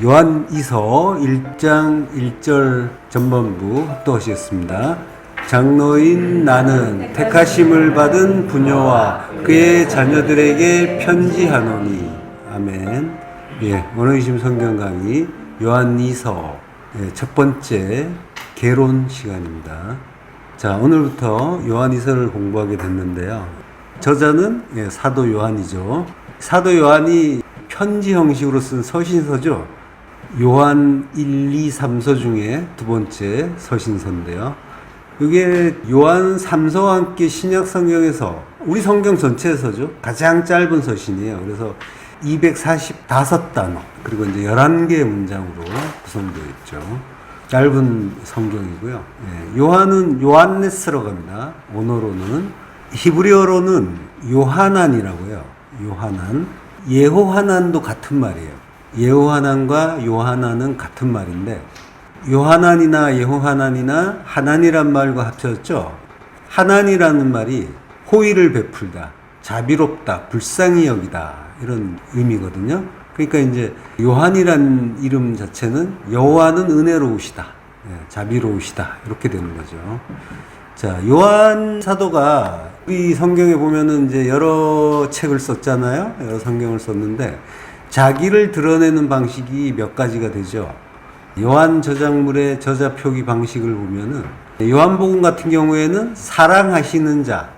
요한이서 1장 1절 전반부 합독하시겠습니다. 장로인 나는 택하심을 받은 부녀와 그의 자녀들에게 편지하노니. 아멘. 오늘 주신 성경 강의 요한이서 첫 번째 개론 시간입니다. 자, 오늘부터 요한이서를 공부하게 됐는데요. 저자는 사도 요한이죠. 사도 요한이 편지 형식으로 쓴 서신서죠. 요한 1, 2, 3서 중에 두 번째 서신서인데요. 이게 요한 3서와 함께 신약 성경에서 우리 성경 전체에서죠. 가장 짧은 서신이에요. 그래서 245단어 그리고 이제 11개의 문장으로 구성되어 있죠. 짧은 성경이고요. 요한은 요한네스라고 합니다. 원어로는 히브리어로는 요하난이라고요. 요하난. 예호하난도 같은 말이에요. 예호하난과 요하난은 같은 말인데 요하난이나 예호하난이나 하난이란 말과 합쳐졌죠. 하난이라는 말이 호의를 베풀다, 자비롭다, 불쌍히 여기다 이런 의미거든요. 그러니까 이제 요한이란 이름 자체는 여호와는 은혜로우시다, 자비로우시다 이렇게 되는 거죠. 자, 요한 사도가 우리 성경에 보면은 이제 여러 책을 썼잖아요. 여러 성경을 썼는데 자기를 드러내는 방식이 몇 가지가 되죠. 요한 저작물의 저자 표기 방식을 보면은 요한복음 같은 경우에는 사랑하시는 자,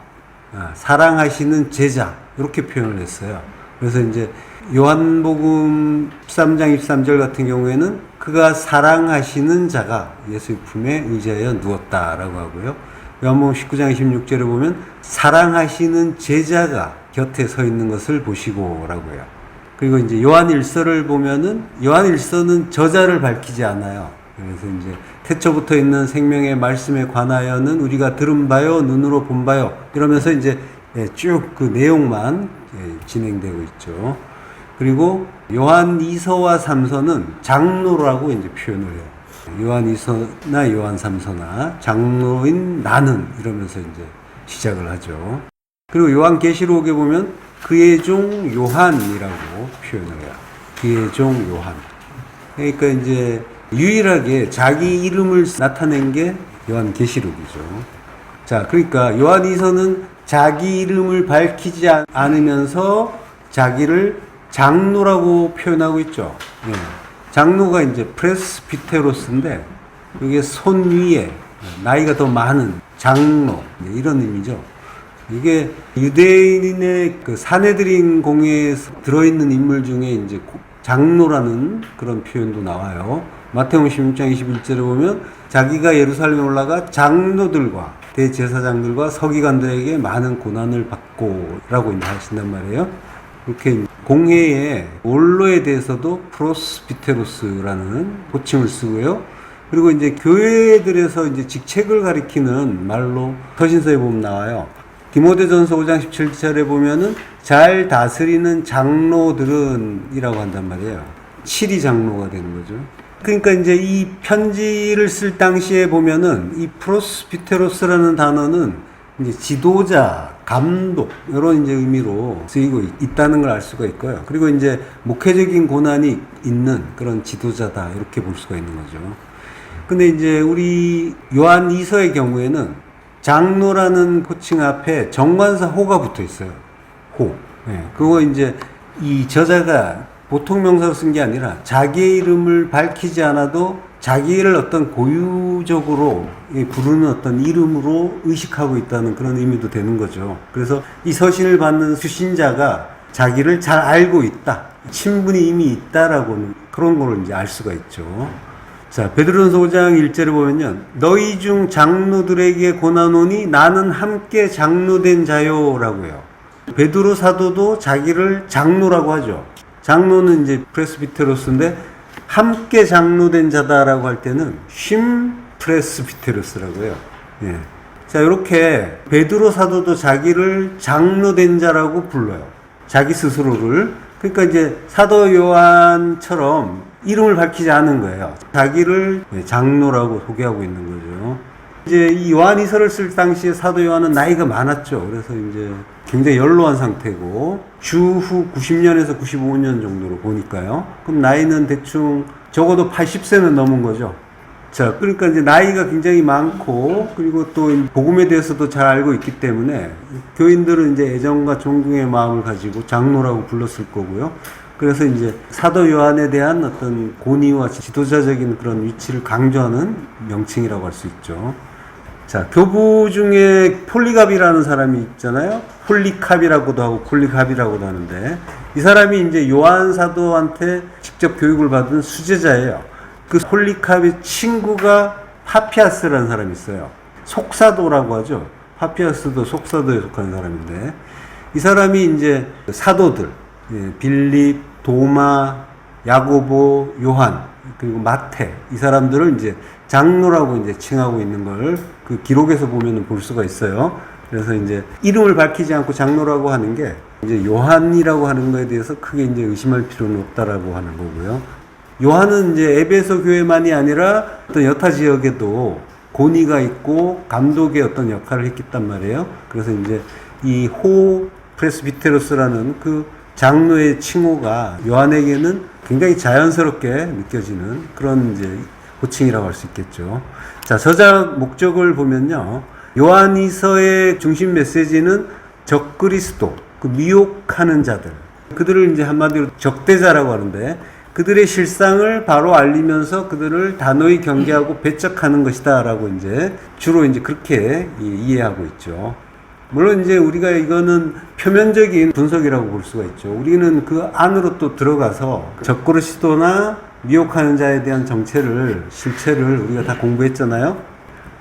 사랑하시는 제자 이렇게 표현을 했어요. 그래서 이제 요한복음 13장 23절 같은 경우에는 그가 사랑하시는 자가 예수의 품에 의지하여 누웠다라고 하고요. 요한복음 19장 26절에 보면 사랑하시는 제자가 곁에 서 있는 것을 보시고라고요. 그리고 이제 요한일서를 보면은 요한일서는 저자를 밝히지 않아요. 그래서 이제 태초부터 있는 생명의 말씀에 관하여는 우리가 들은 바요, 눈으로 본 바요 이러면서 이제 쭉 그 내용만 진행되고 있죠. 그리고 요한이서와 3서는 장로라고 이제 표현을 해요. 요한이서나 요한3서나 장로인 나는 이러면서 이제 시작을 하죠. 그리고 요한계시록에 보면 그의 종 요한이라고 표현을 해요. 그의 종 요한. 그러니까 이제 유일하게 자기 이름을 나타낸 게 요한계시록이죠. 자, 그러니까 요한이서는 자기 이름을 밝히지 않으면서 자기를 장로라고 표현하고 있죠. 장로가 이제 프레스비테로스인데 이게 손 위에 나이가 더 많은 장로 이런 의미죠. 이게 유대인의 그 사내들인 공회에 들어있는 인물 중에 이제 장로라는 그런 표현도 나와요. 마태복음 16장 21절에 보면 자기가 예루살렘에 올라가 장로들과 대제사장들과 서기관들에게 많은 고난을 받고라고 이제 하신단 말이에요. 이렇게 공회의 원로에 대해서도 프로스비테로스라는 호칭을 쓰고요. 그리고 이제 교회들에서 이제 직책을 가리키는 말로 서신서에 보면 나와요. 디모데전서 5장 17절에 보면은 잘 다스리는 장로들은 이라고 한단 말이에요. 7위 장로가 되는 거죠. 그러니까 이제 이 편지를 쓸 당시에 보면은 이 프로스비테로스라는 단어는 이제 지도자, 감독 이런 이제 의미로 쓰이고 있다는 걸 알 수가 있고요. 그리고 이제 목회적인 고난이 있는 그런 지도자다 이렇게 볼 수가 있는 거죠. 근데 이제 우리 요한 2서의 경우에는 장로라는 호칭 앞에 정관사 호가 붙어 있어요. 호. 그거 이제 이 저자가 보통 명사로 쓴 게 아니라 자기의 이름을 밝히지 않아도 자기를 어떤 고유적으로 부르는 어떤 이름으로 의식하고 있다는 그런 의미도 되는 거죠. 그래서 이 서신을 받는 수신자가 자기를 잘 알고 있다. 친분이 이미 있다라고는 그런 걸 이제 알 수가 있죠. 자, 베드로전서 5장 1절에 보면요. 너희 중 장로들에게 고난오니 나는 함께 장로된 자요라고 해요. 베드로 사도도 자기를 장로라고 하죠. 장로는 이제 프레스비테로스인데 함께 장로된 자다라고 할 때는 쉼 프레스비테로스라고 해요. 자, 이렇게 베드로 사도도 자기를 장로된 자라고 불러요. 자기 스스로를. 그러니까 이제 사도 요한처럼 이름을 밝히지 않은 거예요. 자기를 장로라고 소개하고 있는 거죠. 이제 이 요한이서를 쓸 당시에 사도 요한은 나이가 많았죠. 그래서 이제 굉장히 연로한 상태고 주후 90년에서 95년 정도로 보니까요. 그럼 나이는 대충 적어도 80세는 넘은 거죠. 자, 그러니까 이제 나이가 굉장히 많고 그리고 또 복음에 대해서도 잘 알고 있기 때문에 교인들은 이제 애정과 존경의 마음을 가지고 장로라고 불렀을 거고요. 그래서 이제 사도 요한에 대한 어떤 권위와 지도자적인 그런 위치를 강조하는 명칭이라고 할 수 있죠. 자, 교부 중에 폴리갑이라는 사람이 있잖아요. 폴리캅이라고도 하고 폴리갑이라고도 하는데 이 사람이 이제 요한 사도한테 직접 교육을 받은 수제자예요. 그 폴리캅의 친구가 파피아스라는 사람이 있어요. 속사도라고 하죠. 파피아스도 속사도에 속하는 사람인데 이 사람이 이제 사도들 빌립, 도마, 야고보, 요한 그리고 마태 이 사람들을 이제 장로라고 이제 칭하고 있는 걸 그 기록에서 보면은 볼 수가 있어요. 그래서 이제 이름을 밝히지 않고 장로라고 하는 게 이제 요한이라고 하는 거에 대해서 크게 이제 의심할 필요는 없다라고 하는 거고요. 요한은 이제 에베소 교회만이 아니라 어떤 여타 지역에도 권위가 있고 감독의 어떤 역할을 했단 말이에요. 그래서 이제 이 호 프레스비테로스라는 그 장로의 칭호가 요한에게는 굉장히 자연스럽게 느껴지는 그런 이제 호칭이라고 할 수 있겠죠. 자, 저작 목적을 보면요. 요한이서의 중심 메시지는 적그리스도, 그 미혹하는 자들. 그들을 이제 한마디로 적대자라고 하는데 그들의 실상을 바로 알리면서 그들을 단호히 경계하고 배척하는 것이다라고 이제 주로 이제 그렇게 이해하고 있죠. 물론 이제 우리가 이거는 표면적인 분석이라고 볼 수가 있죠. 우리는 그 안으로 또 들어가서 적그리스도나 미혹하는 자에 대한 실체를 우리가 다 공부했잖아요.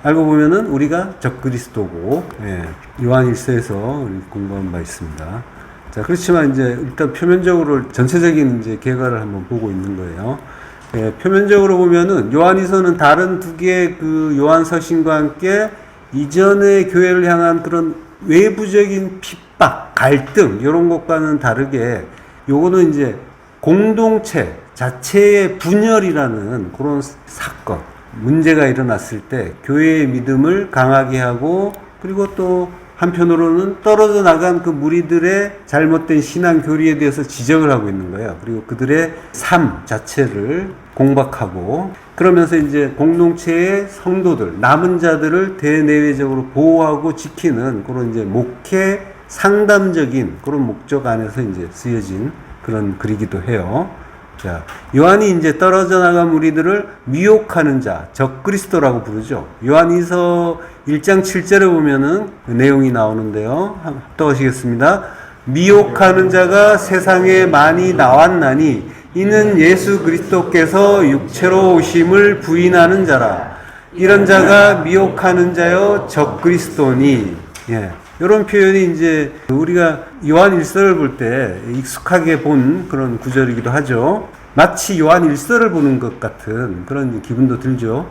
알고 보면은 우리가 적그리스도고, 요한 1서에서 우리 공부한 바 있습니다. 자, 그렇지만 이제 일단 표면적으로 전체적인 이제 계가를 한번 보고 있는 거예요. 표면적으로 보면은 요한이서는 다른 두 개의 그 요한 서신과 함께 이전의 교회를 향한 그런 외부적인 핍박, 갈등 이런 것과는 다르게 요거는 이제 공동체 자체의 분열이라는 그런 사건, 문제가 일어났을 때 교회의 믿음을 강하게 하고 그리고 또 한편으로는 떨어져 나간 그 무리들의 잘못된 신앙 교리에 대해서 지적을 하고 있는 거예요. 그리고 그들의 삶 자체를 공박하고 그러면서 이제 공동체의 성도들, 남은 자들을 대내외적으로 보호하고 지키는 그런 이제 목회 상담적인 그런 목적 안에서 이제 쓰여진 그런 글이기도 해요. 자, 요한이 이제 떨어져 나간 무리들을 미혹하는 자, 적그리스도라고 부르죠. 요한이서 1장 7절에 보면은 그 내용이 나오는데요. 합독하시겠습니다. 미혹하는 자가 세상에 많이 나왔나니 이는 예수 그리스도께서 육체로 오심을 부인하는 자라. 이런 자가 미혹하는 자여 적그리스도니. 이런 표현이 이제 우리가 요한 1서를 볼 때 익숙하게 본 그런 구절이기도 하죠. 마치 요한 1서를 보는 것 같은 그런 기분도 들죠.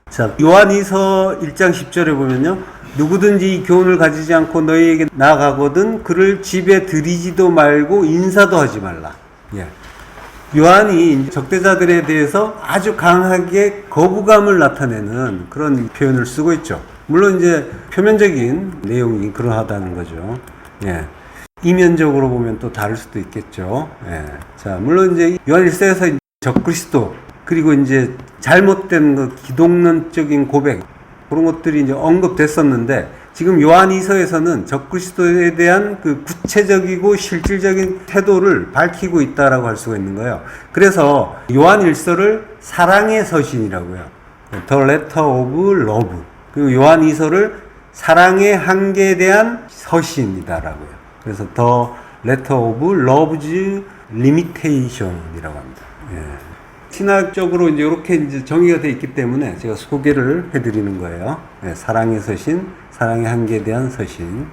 자, 요한 2서 1장 10절에 보면요. 누구든지 이 교훈을 가지지 않고 너희에게 나아가거든 그를 집에 들이지도 말고 인사도 하지 말라. 요한이 적대자들에 대해서 아주 강하게 거부감을 나타내는 그런 표현을 쓰고 있죠. 물론 이제 표면적인 내용이 그러하다는 거죠. 이면적으로 보면 또 다를 수도 있겠죠. 자, 물론 이제 요한 1서에서 적그리스도 그리고 이제 잘못된 그 기독론적인 고백 그런 것들이 이제 언급됐었는데 지금 요한 2서에서는 적그리스도에 대한 그 구체적이고 실질적인 태도를 밝히고 있다라고 할 수가 있는 거예요. 그래서 요한 1서를 사랑의 서신이라고요. The Letter of Love. 그리고 요한 2서를 사랑의 한계에 대한 서신이다라고요. 그래서 The Letter of Love's Limitation이라고 합니다. 신학적으로 이제 이렇게 이제 정의가 되어 있기 때문에 제가 소개를 해드리는 거예요. 사랑의 서신, 사랑의 한계에 대한 서신.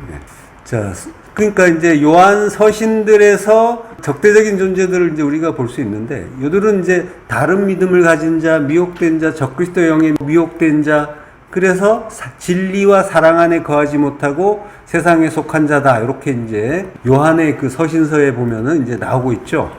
자, 그러니까 이제 요한 서신들에서 적대적인 존재들을 이제 우리가 볼 수 있는데, 요들은 이제 다른 믿음을 가진 자, 미혹된 자, 적그리스도 영에 미혹된 자, 그래서 진리와 사랑 안에 거하지 못하고 세상에 속한 자다. 이렇게 이제 요한의 그 서신서에 보면은 이제 나오고 있죠.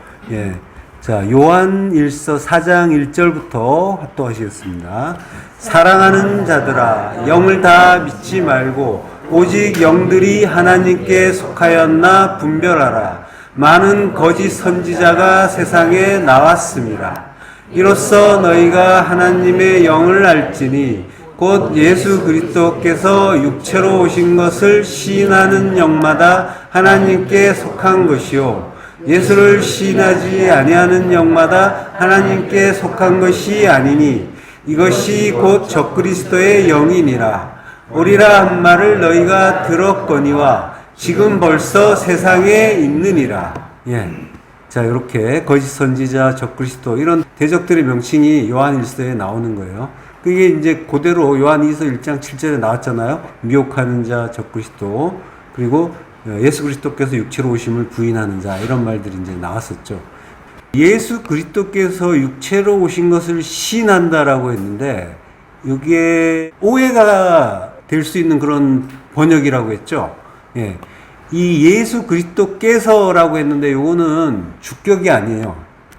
자, 요한 1서 4장 1절부터 합독하시겠습니다. 사랑하는 자들아, 영을 다 믿지 말고 오직 영들이 하나님께 속하였나 분별하라. 많은 거짓 선지자가 세상에 나왔습니다. 이로써 너희가 하나님의 영을 알지니 곧 예수 그리스도께서 육체로 오신 것을 시인하는 영마다 하나님께 속한 것이요 예수를 시인하지 아니하는 영마다 하나님께 속한 것이 아니니 이것이 곧 적그리스도의 영이니라. 오리라 한 말을 너희가 들었거니와 지금 벌써 세상에 있느니라. 예. 자, 이렇게 거짓 선지자, 적그리스도 이런 대적들의 명칭이 요한 1서에 나오는 거예요. 그게 이제 그대로 요한 2서 1장 7절에 나왔잖아요. 미혹하는 자, 적그리스도, 그리고 예수 그리스도께서 육체로 오심을 부인하는 자, 이런 말들이 이제 나왔었죠. 예수 그리스도께서 육체로 오신 것을 시인한다라고 했는데, 이게 오해가 될 수 있는 그런 번역이라고 했죠. 예. 이 예수 그리스도께서라고 했는데, 요거는 주격이 아니에요.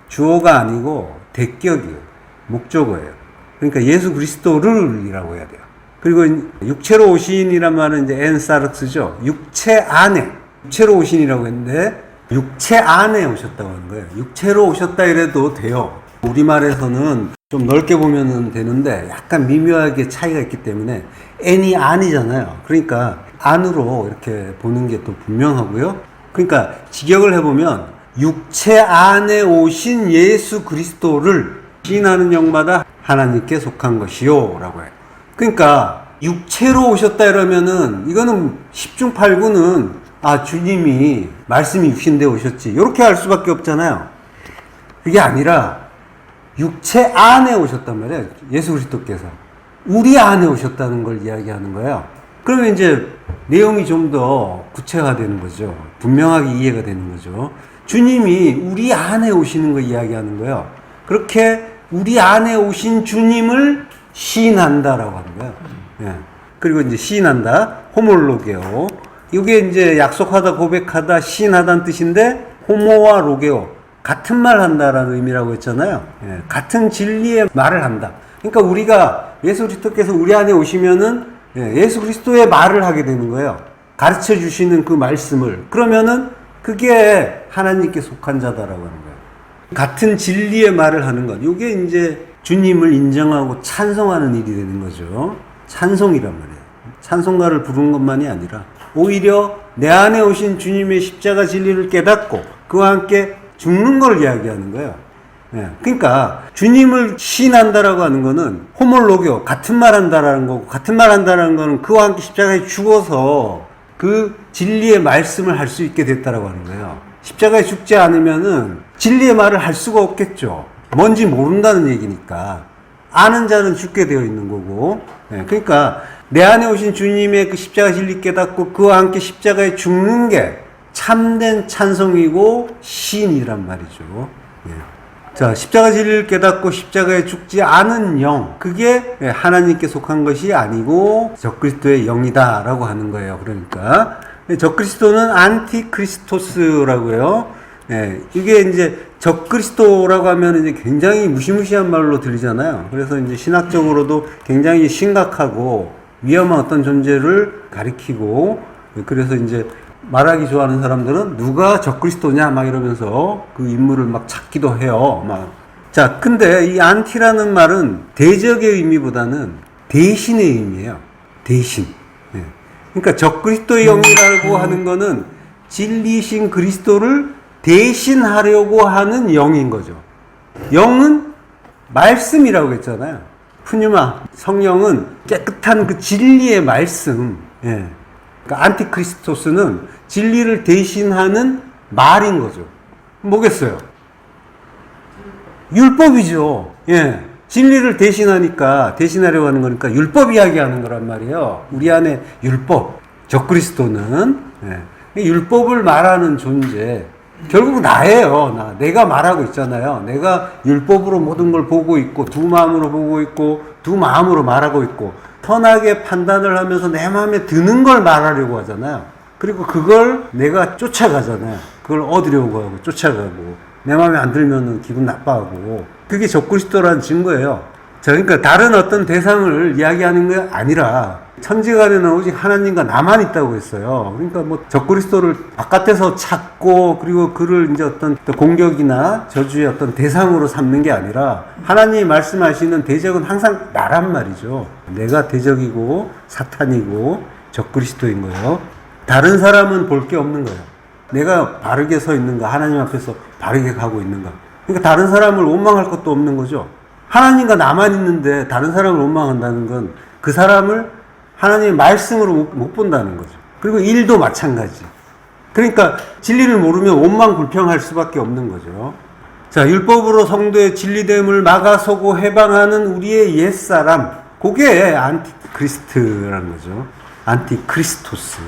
주어가 아니고 대격이에요. 목적어예요. 그러니까 예수 그리스도를이라고 해야 돼요. 그리고 육체로 오신이란 말은 이제 엔사르스죠. 육체 안에. 육체로 오신이라고 했는데 육체 안에 오셨다고 하는 거예요. 육체로 오셨다 이래도 돼요. 우리말에서는 좀 넓게 보면 되는데 약간 미묘하게 차이가 있기 때문에 n이 안이잖아요. 그러니까 안으로 이렇게 보는 게 또 분명하고요. 그러니까 직역을 해보면 육체 안에 오신 예수 그리스도를 시인하는 영마다 하나님께 속한 것이요 라고 해요. 그러니까 육체로 오셨다 이러면은 이거는 10중 8구는 주님이 말씀이 육신되어 오셨지 이렇게 할 수밖에 없잖아요. 그게 아니라 육체 안에 오셨단 말이에요. 예수 그리스도께서 우리 안에 오셨다는 걸 이야기하는 거예요. 그러면 이제 내용이 좀 더 구체화되는 거죠. 분명하게 이해가 되는 거죠. 주님이 우리 안에 오시는 걸 이야기하는 거예요. 그렇게 우리 안에 오신 주님을 시인한다라고 하는 거예요. 예. 그리고 이제 시인한다, 호몰로게오. 이게 이제 약속하다, 고백하다, 시인하다는 뜻인데, 호모와 로게오. 같은 말 한다라는 의미라고 했잖아요. 예. 같은 진리의 말을 한다. 그러니까 우리가 예수 그리스도께서 우리 안에 오시면은 예수 그리스도의 말을 하게 되는 거예요. 가르쳐 주시는 그 말씀을. 그러면은 그게 하나님께 속한 자다라고 하는 거예요. 같은 진리의 말을 하는 것. 이게 이제 주님을 인정하고 찬송하는 일이 되는 거죠. 찬송이란 말이에요. 찬송가를 부르는 것만이 아니라 오히려 내 안에 오신 주님의 십자가 진리를 깨닫고 그와 함께 죽는 걸 이야기하는 거예요. 예. 그러니까 주님을 시인한다라고 하는 거는 호몰로교, 같은 말 한다라는 거고, 같은 말 한다라는 거는 그와 함께 십자가에 죽어서 그 진리의 말씀을 할 수 있게 됐다라고 하는 거예요. 십자가에 죽지 않으면은 진리의 말을 할 수가 없겠죠. 뭔지 모른다는 얘기니까. 아는 자는 죽게 되어 있는 거고. 예. 그러니까 내 안에 오신 주님의 그 십자가 진리 깨닫고 그와 함께 십자가에 죽는 게 참된 찬송이고 시인이란 말이죠. 예. 자, 십자가 진리를 깨닫고 십자가에 죽지 않은 영, 그게 하나님께 속한 것이 아니고 적그리스도의 영이다라고 하는 거예요. 그러니까 적그리스도는 안티크리스토스라고 해요. 예, 이게 이제 적그리스도라고 하면 이제 굉장히 무시무시한 말로 들리잖아요. 그래서 이제 신학적으로도 굉장히 심각하고 위험한 어떤 존재를 가리키고, 그래서 이제 말하기 좋아하는 사람들은 누가 적그리스도냐 막 이러면서 그 인물을 막 찾기도 해요. 막. 자, 근데 이 안티라는 말은 대적의 의미보다는 대신의 의미예요. 대신. 예. 그러니까 적그리스도의 영이라고 하는 거는 진리신 그리스도를 대신하려고 하는 영인 거죠. 영은 말씀이라고 했잖아요. 푸뉴마, 성령은 깨끗한 그 진리의 말씀. 예. 그러니까 안티크리스토스는 진리를 대신하는 말인 거죠. 뭐겠어요? 율법이죠. 예. 진리를 대신하려고 하는 거니까 율법 이야기하는 거란 말이에요. 우리 안에 율법. 적그리스도는 율법을 말하는 존재. 결국 나예요. 내가 말하고 있잖아요. 내가 율법으로 모든 걸 보고 있고, 두 마음으로 보고 있고, 두 마음으로 말하고 있고, 선하게 판단을 하면서 내 마음에 드는 걸 말하려고 하잖아요. 그리고 그걸 내가 쫓아가잖아요. 그걸 얻으려고 하고 쫓아가고. 내 마음에 안 들면은 기분 나빠하고, 그게 적그리스도라는 증거예요. 자, 그러니까 다른 어떤 대상을 이야기하는 게 아니라 천지간에는 오직 하나님과 나만 있다고 했어요. 그러니까 뭐 적그리스도를 바깥에서 찾고, 그리고 그를 이제 어떤 공격이나 저주의 어떤 대상으로 삼는 게 아니라 하나님이 말씀하시는 대적은 항상 나란 말이죠. 내가 대적이고 사탄이고 적그리스도인 거예요. 다른 사람은 볼 게 없는 거예요. 내가 바르게 서 있는가, 하나님 앞에서 바르게 가고 있는가. 그러니까 다른 사람을 원망할 것도 없는 거죠. 하나님과 나만 있는데 다른 사람을 원망한다는 건 그 사람을 하나님의 말씀으로 못 본다는 거죠. 그리고 일도 마찬가지. 그러니까 진리를 모르면 원망 불평할 수밖에 없는 거죠. 자, 율법으로 성도의 진리됨을 막아서고 해방하는 우리의 옛사람, 그게 안티크리스트라는 거죠. 안티크리스토스,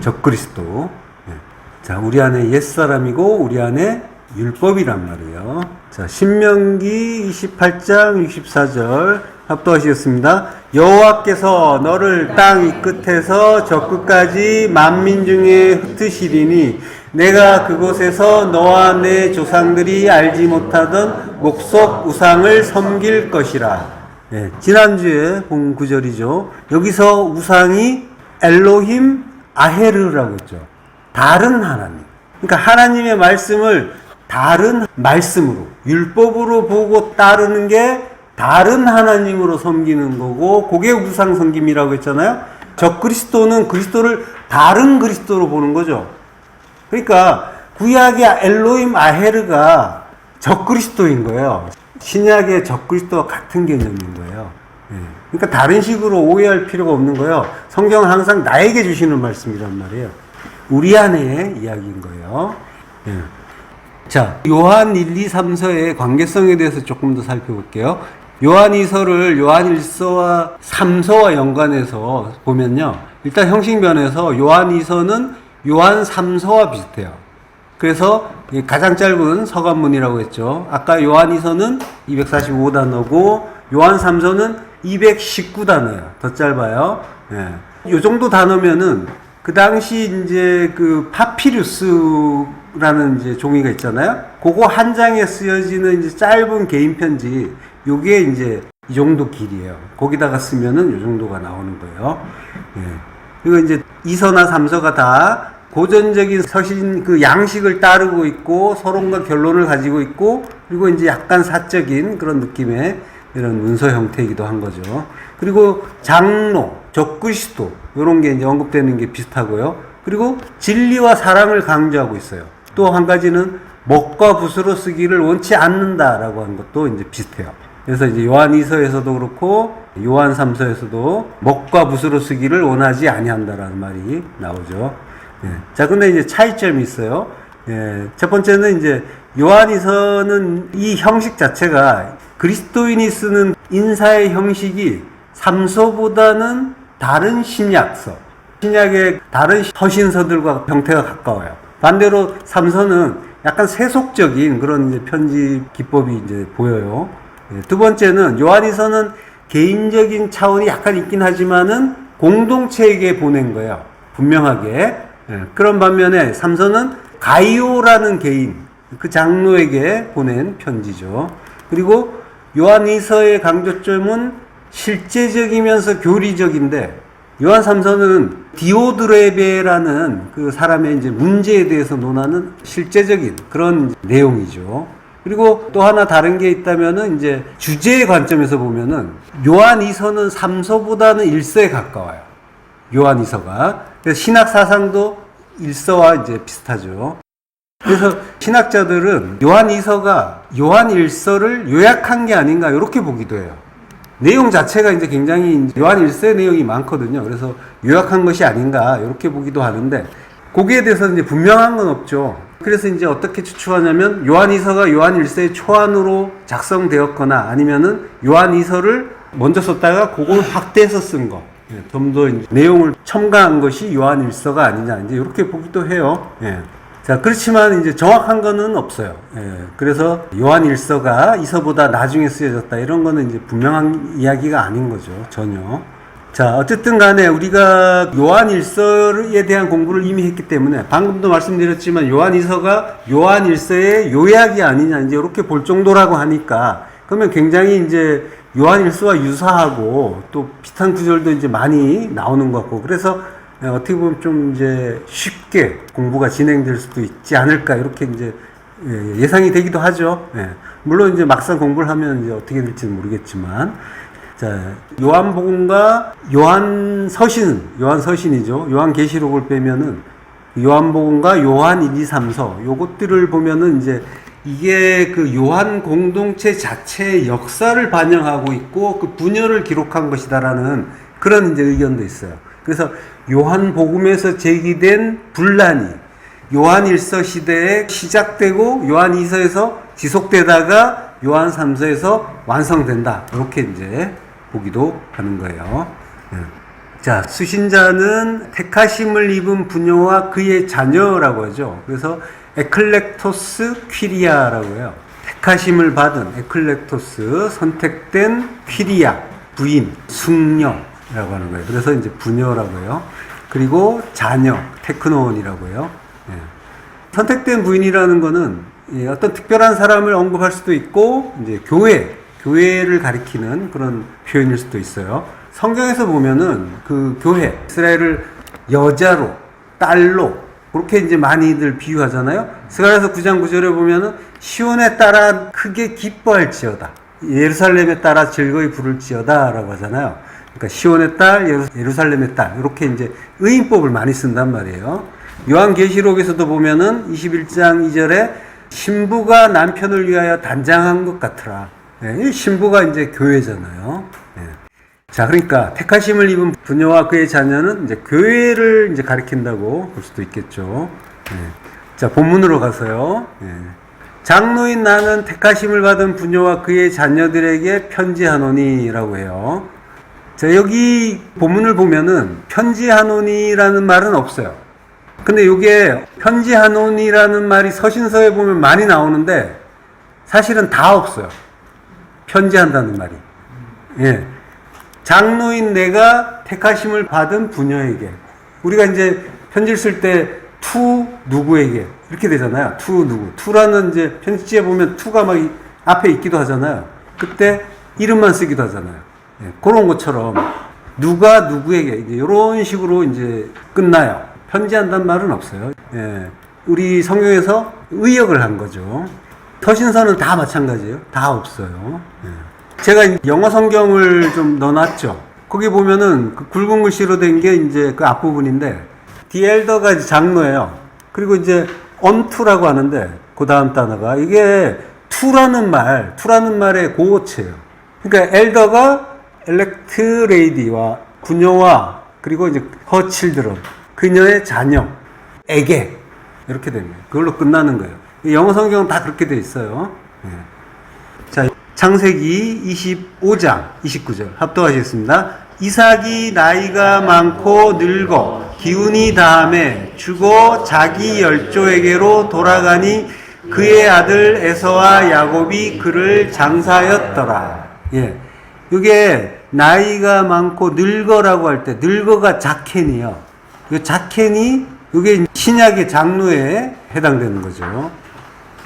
적그리스도. 자, 우리 안에 옛사람이고 우리 안에 율법이란 말이에요. 자, 신명기 28장 64절 합독하시겠습니다. 여호와께서 너를 땅 이 끝에서 저 끝까지 만민 중에 흩으시리니 내가 그곳에서 너와 내 조상들이 알지 못하던 목석 우상을 섬길 것이라. 네, 지난주에 본 구절이죠. 여기서 우상이 엘로힘 아헤르라고 했죠. 다른 하나님. 그러니까 하나님의 말씀을 다른 말씀으로, 율법으로 보고 따르는 게 다른 하나님으로 섬기는 거고, 그게 우상 섬김이라고 했잖아요. 적그리스도는 그리스도를 다른 그리스도로 보는 거죠. 그러니까 구약의 엘로힘 아헤르가 적그리스도인 거예요. 신약의 적그리스도와 같은 개념인 거예요. 그러니까 다른 식으로 오해할 필요가 없는 거예요. 성경은 항상 나에게 주시는 말씀이란 말이에요. 우리 안의 이야기인 거예요. 자, 요한 1, 2, 3서의 관계성에 대해서 조금 더 살펴볼게요. 요한 2서를 요한 1서와 3서와 연관해서 보면요. 일단 형식면에서 요한 2서는 요한 3서와 비슷해요. 그래서 가장 짧은 서간문이라고 했죠. 아까 요한 2서는 245단어고 요한 3서는 219단어예요. 더 짧아요. 요 정도 단어면은 그 당시 이제 그 파피루스라는 이제 종이가 있잖아요. 그거 한 장에 쓰여지는 이제 짧은 개인 편지, 요게 이제 이 정도 길이에요. 거기다가 쓰면은 요 정도가 나오는 거예요. 그리고 이제 2서나 3서가 다 고전적인 서신 그 양식을 따르고 있고 서론과 결론을 가지고 있고, 그리고 이제 약간 사적인 그런 느낌의 이런 문서 형태이기도 한 거죠. 그리고 장로, 적그리스도 이런 게 이제 언급되는 게 비슷하고요. 그리고 진리와 사랑을 강조하고 있어요. 또 한 가지는 먹과 붓으로 쓰기를 원치 않는다라고 하는 것도 이제 비슷해요. 그래서 이제 요한 2서에서도 그렇고 요한 3서에서도 먹과 붓으로 쓰기를 원하지 아니한다라는 말이 나오죠. 자, 근데 이제 차이점이 있어요. 첫 번째는 이제 요한 2서는 이 형식 자체가 그리스도인이 쓰는 인사의 형식이 3서보다는 다른 신약서, 신약의 다른 서신서들과 형태가 가까워요. 반대로 3서는 약간 세속적인 그런 이제 편집 기법이 이제 보여요. 두 번째는 요한이서는 개인적인 차원이 약간 있긴 하지만은 공동체에게 보낸 거예요. 분명하게. 그런 반면에 3서는 가이오라는 개인, 그 장로에게 보낸 편지죠. 그리고 요한이서의 강조점은 실제적이면서 교리적인데, 요한 3서는 디오드레베라는 그 사람의 이제 문제에 대해서 논하는 실제적인 그런 내용이죠. 그리고 또 하나 다른 게 있다면은 이제 주제의 관점에서 보면은 요한 2서는 3서보다는 1서에 가까워요. 요한 2서가. 그래서 신학 사상도 1서와 이제 비슷하죠. 그래서 신학자들은 요한 2서가 요한 1서를 요약한 게 아닌가 이렇게 보기도 해요. 내용 자체가 이제 굉장히 요한 1서의 내용이 많거든요. 그래서 요약한 것이 아닌가 이렇게 보기도 하는데, 거기에 대해서는 이제 분명한 건 없죠. 그래서 이제 어떻게 추측하냐면 요한 2서가 요한 1서의 초안으로 작성되었거나 아니면은 요한 2서를 먼저 썼다가 그걸 확대해서 쓴 거, 좀 더 내용을 첨가한 것이 요한 1서가 아니냐 이제 이렇게 보기도 해요. 자, 그렇지만 이제 정확한 거는 없어요. 그래서 요한 1서가 2서보다 나중에 쓰여졌다 이런 거는 이제 분명한 이야기가 아닌 거죠. 전혀. 자, 어쨌든 간에 우리가 요한일서에 대한 공부를 이미 했기 때문에 방금도 말씀드렸지만 요한일서가 요한일서의 요약이 아니냐 이제 이렇게 볼 정도라고 하니까 그러면 굉장히 이제 요한일서와 유사하고 또 비슷한 구절도 이제 많이 나오는 것 같고 그래서 어떻게 보면 좀 이제 쉽게 공부가 진행될 수도 있지 않을까 이렇게 이제 예상이 되기도 하죠. 물론 이제 막상 공부를 하면 이제 어떻게 될지는 모르겠지만 자, 요한복음과 요한서신이죠. 요한계시록을 빼면은 요한복음과 요한 1, 2, 3서 요것들을 보면은 이제 이게 그 요한 공동체 자체의 역사를 반영하고 있고 그 분열을 기록한 것이다라는 그런 이제 의견도 있어요. 그래서 요한복음에서 제기된 분란이 요한 1서 시대에 시작되고 요한 2서에서 지속되다가 요한 3서에서 완성된다. 이렇게 이제 보기도 하는 거예요. 자, 수신자는 택하심을 입은 부녀와 그의 자녀라고 하죠. 그래서 에클렉토스 퀴리아라고 해요. 택하심을 받은 에클렉토스, 선택된 퀴리아, 부인, 숙녀라고 하는 거예요. 그래서 이제 부녀라고 해요. 그리고 자녀, 테크노온이라고 해요. 선택된 부인이라는 거는 어떤 특별한 사람을 언급할 수도 있고, 이제 교회를 가리키는 그런 표현일 수도 있어요. 성경에서 보면은 그 교회, 이스라엘을 여자로, 딸로, 그렇게 이제 많이들 비유하잖아요. 스가랴서 9장 9절에 보면은 시온에 따라 크게 기뻐할지어다. 예루살렘에 따라 즐거이 부를지어다. 라고 하잖아요. 그러니까 시온의 딸, 예루살렘의 딸. 이렇게 이제 의인법을 많이 쓴단 말이에요. 요한계시록에서도 보면은 21장 2절에 신부가 남편을 위하여 단장한 것 같으라. 이 신부가 이제 교회잖아요. 자, 그러니까 택하심을 입은 부녀와 그의 자녀는 이제 교회를 이제 가리킨다고 볼 수도 있겠죠. 자, 본문으로 가서요. 장로인 나는 택하심을 받은 부녀와 그의 자녀들에게 편지하노니라고 해요. 자, 여기 본문을 보면은 편지하노니라는 말은 없어요. 근데 이게 편지하노니라는 말이 서신서에 보면 많이 나오는데 사실은 다 없어요. 편지한다는 말이. 장로인 내가 택하심을 받은 부녀에게. 우리가 이제 편지를 쓸 때 투 누구에게 이렇게 되잖아요. 투 누구. 투라는 이제 편지지에 보면 투가 막 앞에 있기도 하잖아요. 그때 이름만 쓰기도 하잖아요. 그런 것처럼 누가 누구에게 이제 이런 식으로 이제 끝나요. 편지한다는 말은 없어요. 우리 성경에서 의역을 한 거죠. 서신서는 다 마찬가지예요. 다 없어요. 제가 영어 성경을 좀 넣어놨죠. 거기 보면은 그 굵은 글씨로 된 게 이제 그 앞부분인데, the elder가 이제 장로예요. 그리고 이제 unto라고 하는데, 그 다음 단어가, 이게 to라는 말의 고어체예요. 그러니까 elder가 elect lady와 부녀와, 그리고 이제 her children, 그녀의 자녀에게, 이렇게 됩니다. 그걸로 끝나는 거예요. 영어 성경은 다 그렇게 돼 있어요. 자, 창세기 25장 29절 합독하시겠습니다. 이삭이 나이가 많고 늙어 기운이 다함에 죽어 자기 열조에게로 돌아가니 그의 아들 에서와 야곱이 그를 장사하였더라. 이게 나이가 많고 늙어라고 할 때 늙어가 자켄이요. 이 자켄이 이게 신약의 장로에 해당되는 거죠.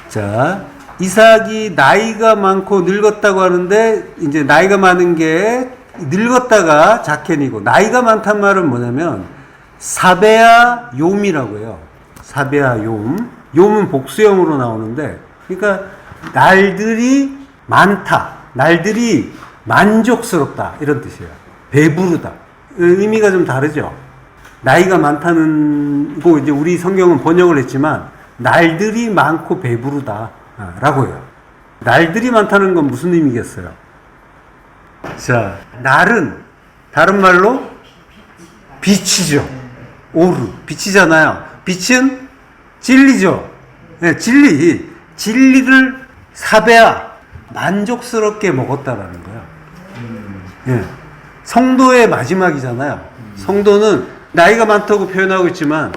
자, 이삭이 나이가 많고 늙었다고 하는데 이제 나이가 많은 게 늙었다가 자켄이고, 나이가 많단 말은 뭐냐면 사베아 욤이라고 해요. 사베아 욤. 욤은 복수형으로 나오는데, 그러니까 날들이 많다, 날들이 만족스럽다 이런 뜻이에요. 배부르다. 의미가 좀 다르죠. 나이가 많다는 거 이제 우리 성경은 번역을 했지만 날들이 많고 배부르다 라고 해요. 날들이 많다는 건 무슨 의미겠어요? 자, 날은 다른 말로 빛이죠. 오르, 빛이잖아요. 빛은 진리죠. 진리를 사배야 만족스럽게 먹었다라는 거예요. 성도의 마지막이잖아요. 성도는 나이가 많다고 표현하고 있지만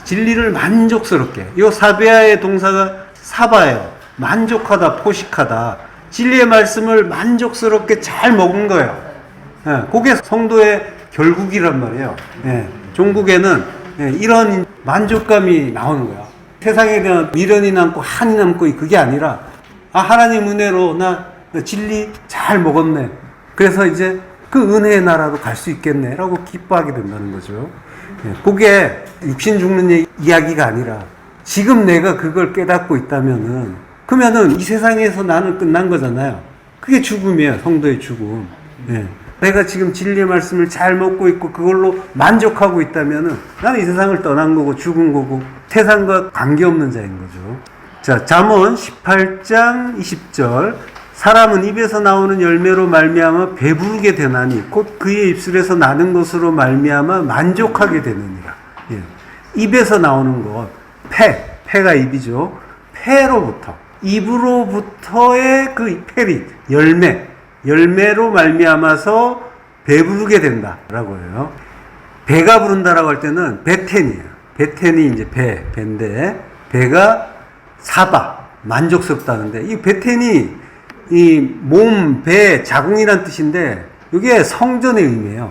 진리를 만족스럽게, 이 사베아의 동사가 사바예요. 만족하다, 포식하다. 진리의 말씀을 만족스럽게 잘 먹은 거예요. 예, 그게 성도의 결국이란 말이에요. 예, 종국에는 이런 만족감이 나오는 거야. 세상에 대한 미련이 남고 한이 남고 그게 아니라 하나님 은혜로 나 진리 잘 먹었네. 그래서 이제 그 은혜의 나라로 갈 수 있겠네 라고 기뻐하게 된다는 거죠. 그게 육신 죽는 이야기가 아니라 지금 내가 그걸 깨닫고 있다면은 그러면은 이 세상에서 나는 끝난 거잖아요. 그게 죽음이에요. 성도의 죽음. 내가 지금 진리의 말씀을 잘 먹고 있고 그걸로 만족하고 있다면은 나는 이 세상을 떠난 거고 죽은 거고 세상과 관계없는 자인 거죠. 자, 잠언 18장 20절. 사람은 입에서 나오는 열매로 말미암아 배부르게 되나니 곧 그의 입술에서 나는 것으로 말미암아 만족하게 되느니라. 입에서 나오는 것, 폐가 입이죠. 폐로부터, 입으로부터의 그 페리, 열매로 말미암아서 배부르게 된다라고 해요. 배가 부른다라고 할 때는 베텐이에요. 베텐이 이제 배인데 배가 사바, 만족스럽다는데 이 베텐이 이 몸, 배, 자궁이란 뜻인데 이게 성전의 의미예요.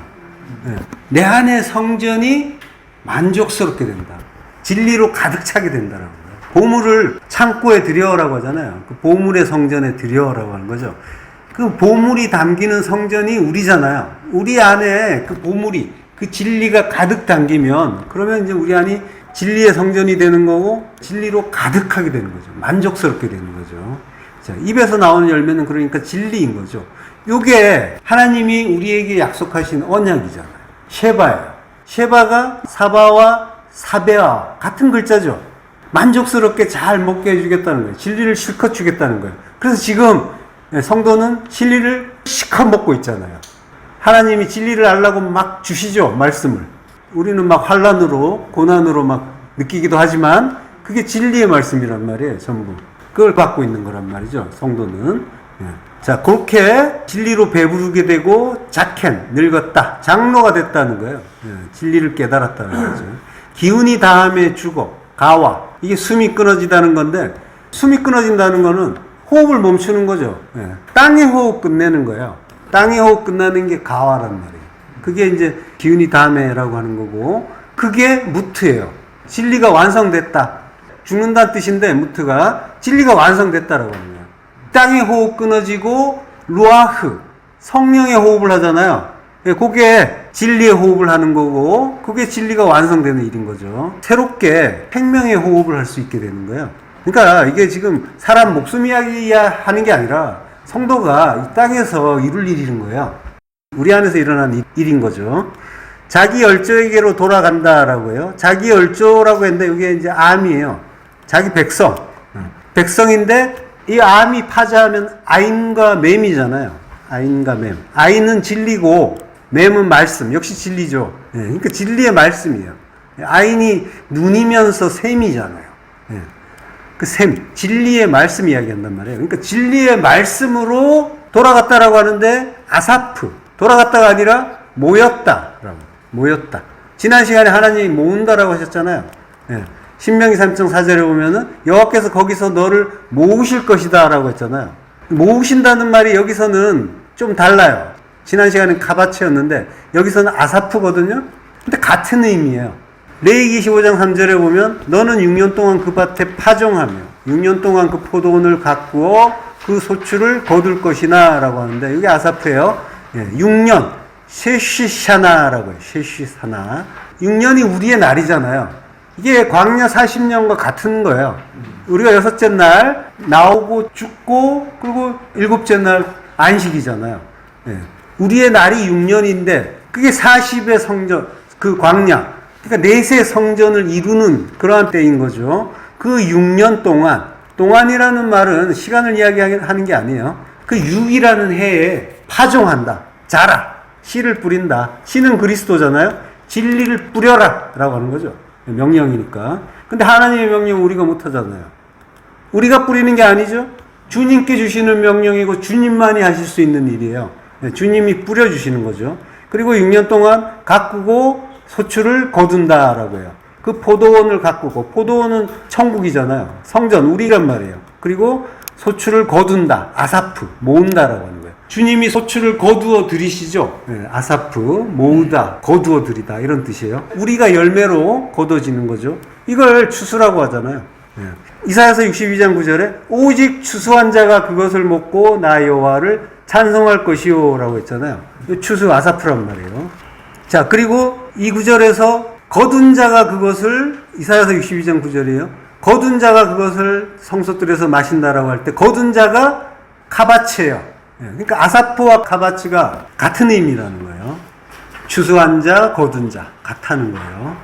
내 안에 성전이 만족스럽게 된다. 진리로 가득 차게 된다라고 해요. 보물을 창고에 들여라고 하잖아요. 그 보물의 성전에 들여라고 하는 거죠. 그 보물이 담기는 성전이 우리잖아요. 우리 안에 그 보물이, 그 진리가 가득 담기면 그러면 이제 우리 안이 진리의 성전이 되는 거고 진리로 가득하게 되는 거죠. 만족스럽게 되는 거죠. 자, 입에서 나오는 열매는 그러니까 진리인 거죠. 요게 하나님이 우리에게 약속하신 언약이잖아요. 셰바예요. 셰바가 사바와 사베와 같은 글자죠. 만족스럽게 잘 먹게 해주겠다는 거예요. 진리를 실컷 주겠다는 거예요. 그래서 지금 성도는 진리를 실컷 먹고 있잖아요. 하나님이 진리를 알라고 막 주시죠. 말씀을. 우리는 막 환난으로 고난으로 막 느끼기도 하지만 그게 진리의 말씀이란 말이에요. 전부. 그걸 갖고 있는 거란 말이죠. 성도는. 자, 그렇게 진리로 배부르게 되고 자켄, 늙었다. 장로가 됐다는 거예요. 진리를 깨달았다는 거죠. 기운이 다함에 죽어. 가와. 이게 숨이 끊어지다는 건데 숨이 끊어진다는 거는 호흡을 멈추는 거죠. 땅의 호흡 끝내는 거예요. 땅의 호흡 끝나는 게 가와란 말이에요. 그게 이제 기운이 다함에라고 하는 거고 그게 무트예요. 진리가 완성됐다. 죽는다는 뜻인데 무트가 진리가 완성됐다라고 하는 거예요. 땅의 호흡 끊어지고 루아흐 성령의 호흡을 하잖아요. 그게 진리의 호흡을 하는 거고 그게 진리가 완성되는 일인 거죠. 새롭게 생명의 호흡을 할 수 있게 되는 거예요. 그러니까 이게 지금 사람 목숨 이야기 하는 게 아니라 성도가 이 땅에서 이룰 일인 거예요. 우리 안에서 일어난 일인 거죠. 자기 열조에게로 돌아간다라고 해요. 자기 열조라고 했는데 이게 이제 암이에요. 자기 백성인데 이 암이 파자하면 아인과 맴이잖아요. 아인과 맴. 아인은 진리고 맴은 말씀. 역시 진리죠. 그러니까 진리의 말씀이에요. 아인이 눈이면서 샘이잖아요. 그 샘, 진리의 말씀 이야기한단 말이에요. 그러니까 진리의 말씀으로 돌아갔다라고 하는데 아사프, 돌아갔다가 아니라 모였다라고. 모였다. 지난 시간에 하나님이 모은다라고 하셨잖아요. 신명기 3장 4절에 보면은 여호와께서 거기서 너를 모으실 것이다라고 했잖아요. 모으신다는 말이 여기서는 좀 달라요. 지난 시간엔 카바체였는데 여기서는 아사프거든요. 근데 같은 의미예요. 레위기 15장 3절에 보면 너는 6년 동안 그 밭에 파종하며 6년 동안 그 포도원을 가꾸어 그 소출을 거둘 것이나 라고 하는데 여기 아사프예요. 6년 셰시샤나라고 해요. 셰시사나 6년이 우리의 날이잖아요. 이게 광야 40년과 같은 거예요. 우리가 여섯째 날 나오고 죽고 그리고 일곱째 날 안식이잖아요. 우리의 날이 6년인데 그게 40의 성전 그 광야 그러니까 넷의 성전을 이루는 그러한 때인 거죠. 그 6년 동안이라는 말은 시간을 이야기하는 게 아니에요. 그 6이라는 해에 파종한다. 자라. 씨를 뿌린다. 씨는 그리스도잖아요. 진리를 뿌려라. 라고 하는 거죠. 명령이니까. 근데 하나님의 명령 우리가 못하잖아요. 우리가 뿌리는 게 아니죠. 주님께 주시는 명령이고 주님만이 하실 수 있는 일이에요. 주님이 뿌려주시는 거죠. 그리고 6년 동안 가꾸고 소출을 거둔다라고 해요. 그 포도원을 가꾸고 포도원은 천국이잖아요. 성전 우리란 말이에요. 그리고 소출을 거둔다. 아사프 모은다라고 하는 거예요. 주님이 소출을 거두어 들이시죠. 아사프, 모으다, 거두어 들이다 이런 뜻이에요. 우리가 열매로 거둬지는 거죠. 이걸 추수라고 하잖아요. 이사야서 62장 9절에 오직 추수한 자가 그것을 먹고 나 여호와를 찬송할 것이요 라고 했잖아요. 추수 아사프란 말이에요. 자, 그리고 이 구절에서 거둔 자가 그것을, 이사야서 62장 9절이에요. 거둔 자가 그것을 성소들에서 마신다라고 할 때 거둔 자가 카바치예요. 그러니까 아사프와 카바치가 같은 의미라는 거예요. 추수한 자, 거둔 자 같다는 거예요.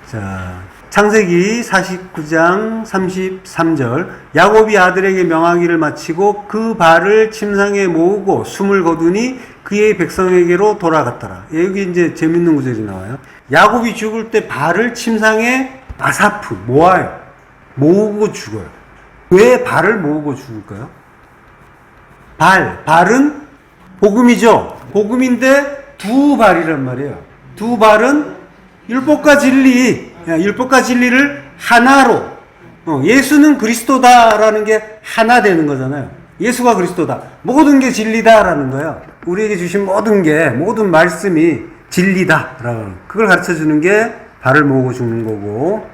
자, 창세기 49장 33절 야곱이 아들에게 명하기를 마치고 그 발을 침상에 모으고 숨을 거두니 그의 백성에게로 돌아갔더라. 여기 이제 재밌는 구절이 나와요. 야곱이 죽을 때 발을 침상에 아사프 모아요. 모으고 죽어요. 왜 발을 모으고 죽을까요? 발은 복음이죠. 복음인데 두 발이란 말이에요. 두 발은 율법과 진리를 하나로, 예수는 그리스도다라는 게 하나 되는 거잖아요. 예수가 그리스도다. 모든 게 진리다라는 거예요. 우리에게 주신 모든 말씀이 진리다라는, 그걸 가르쳐 주는 게 발을 모으고 죽는 거고.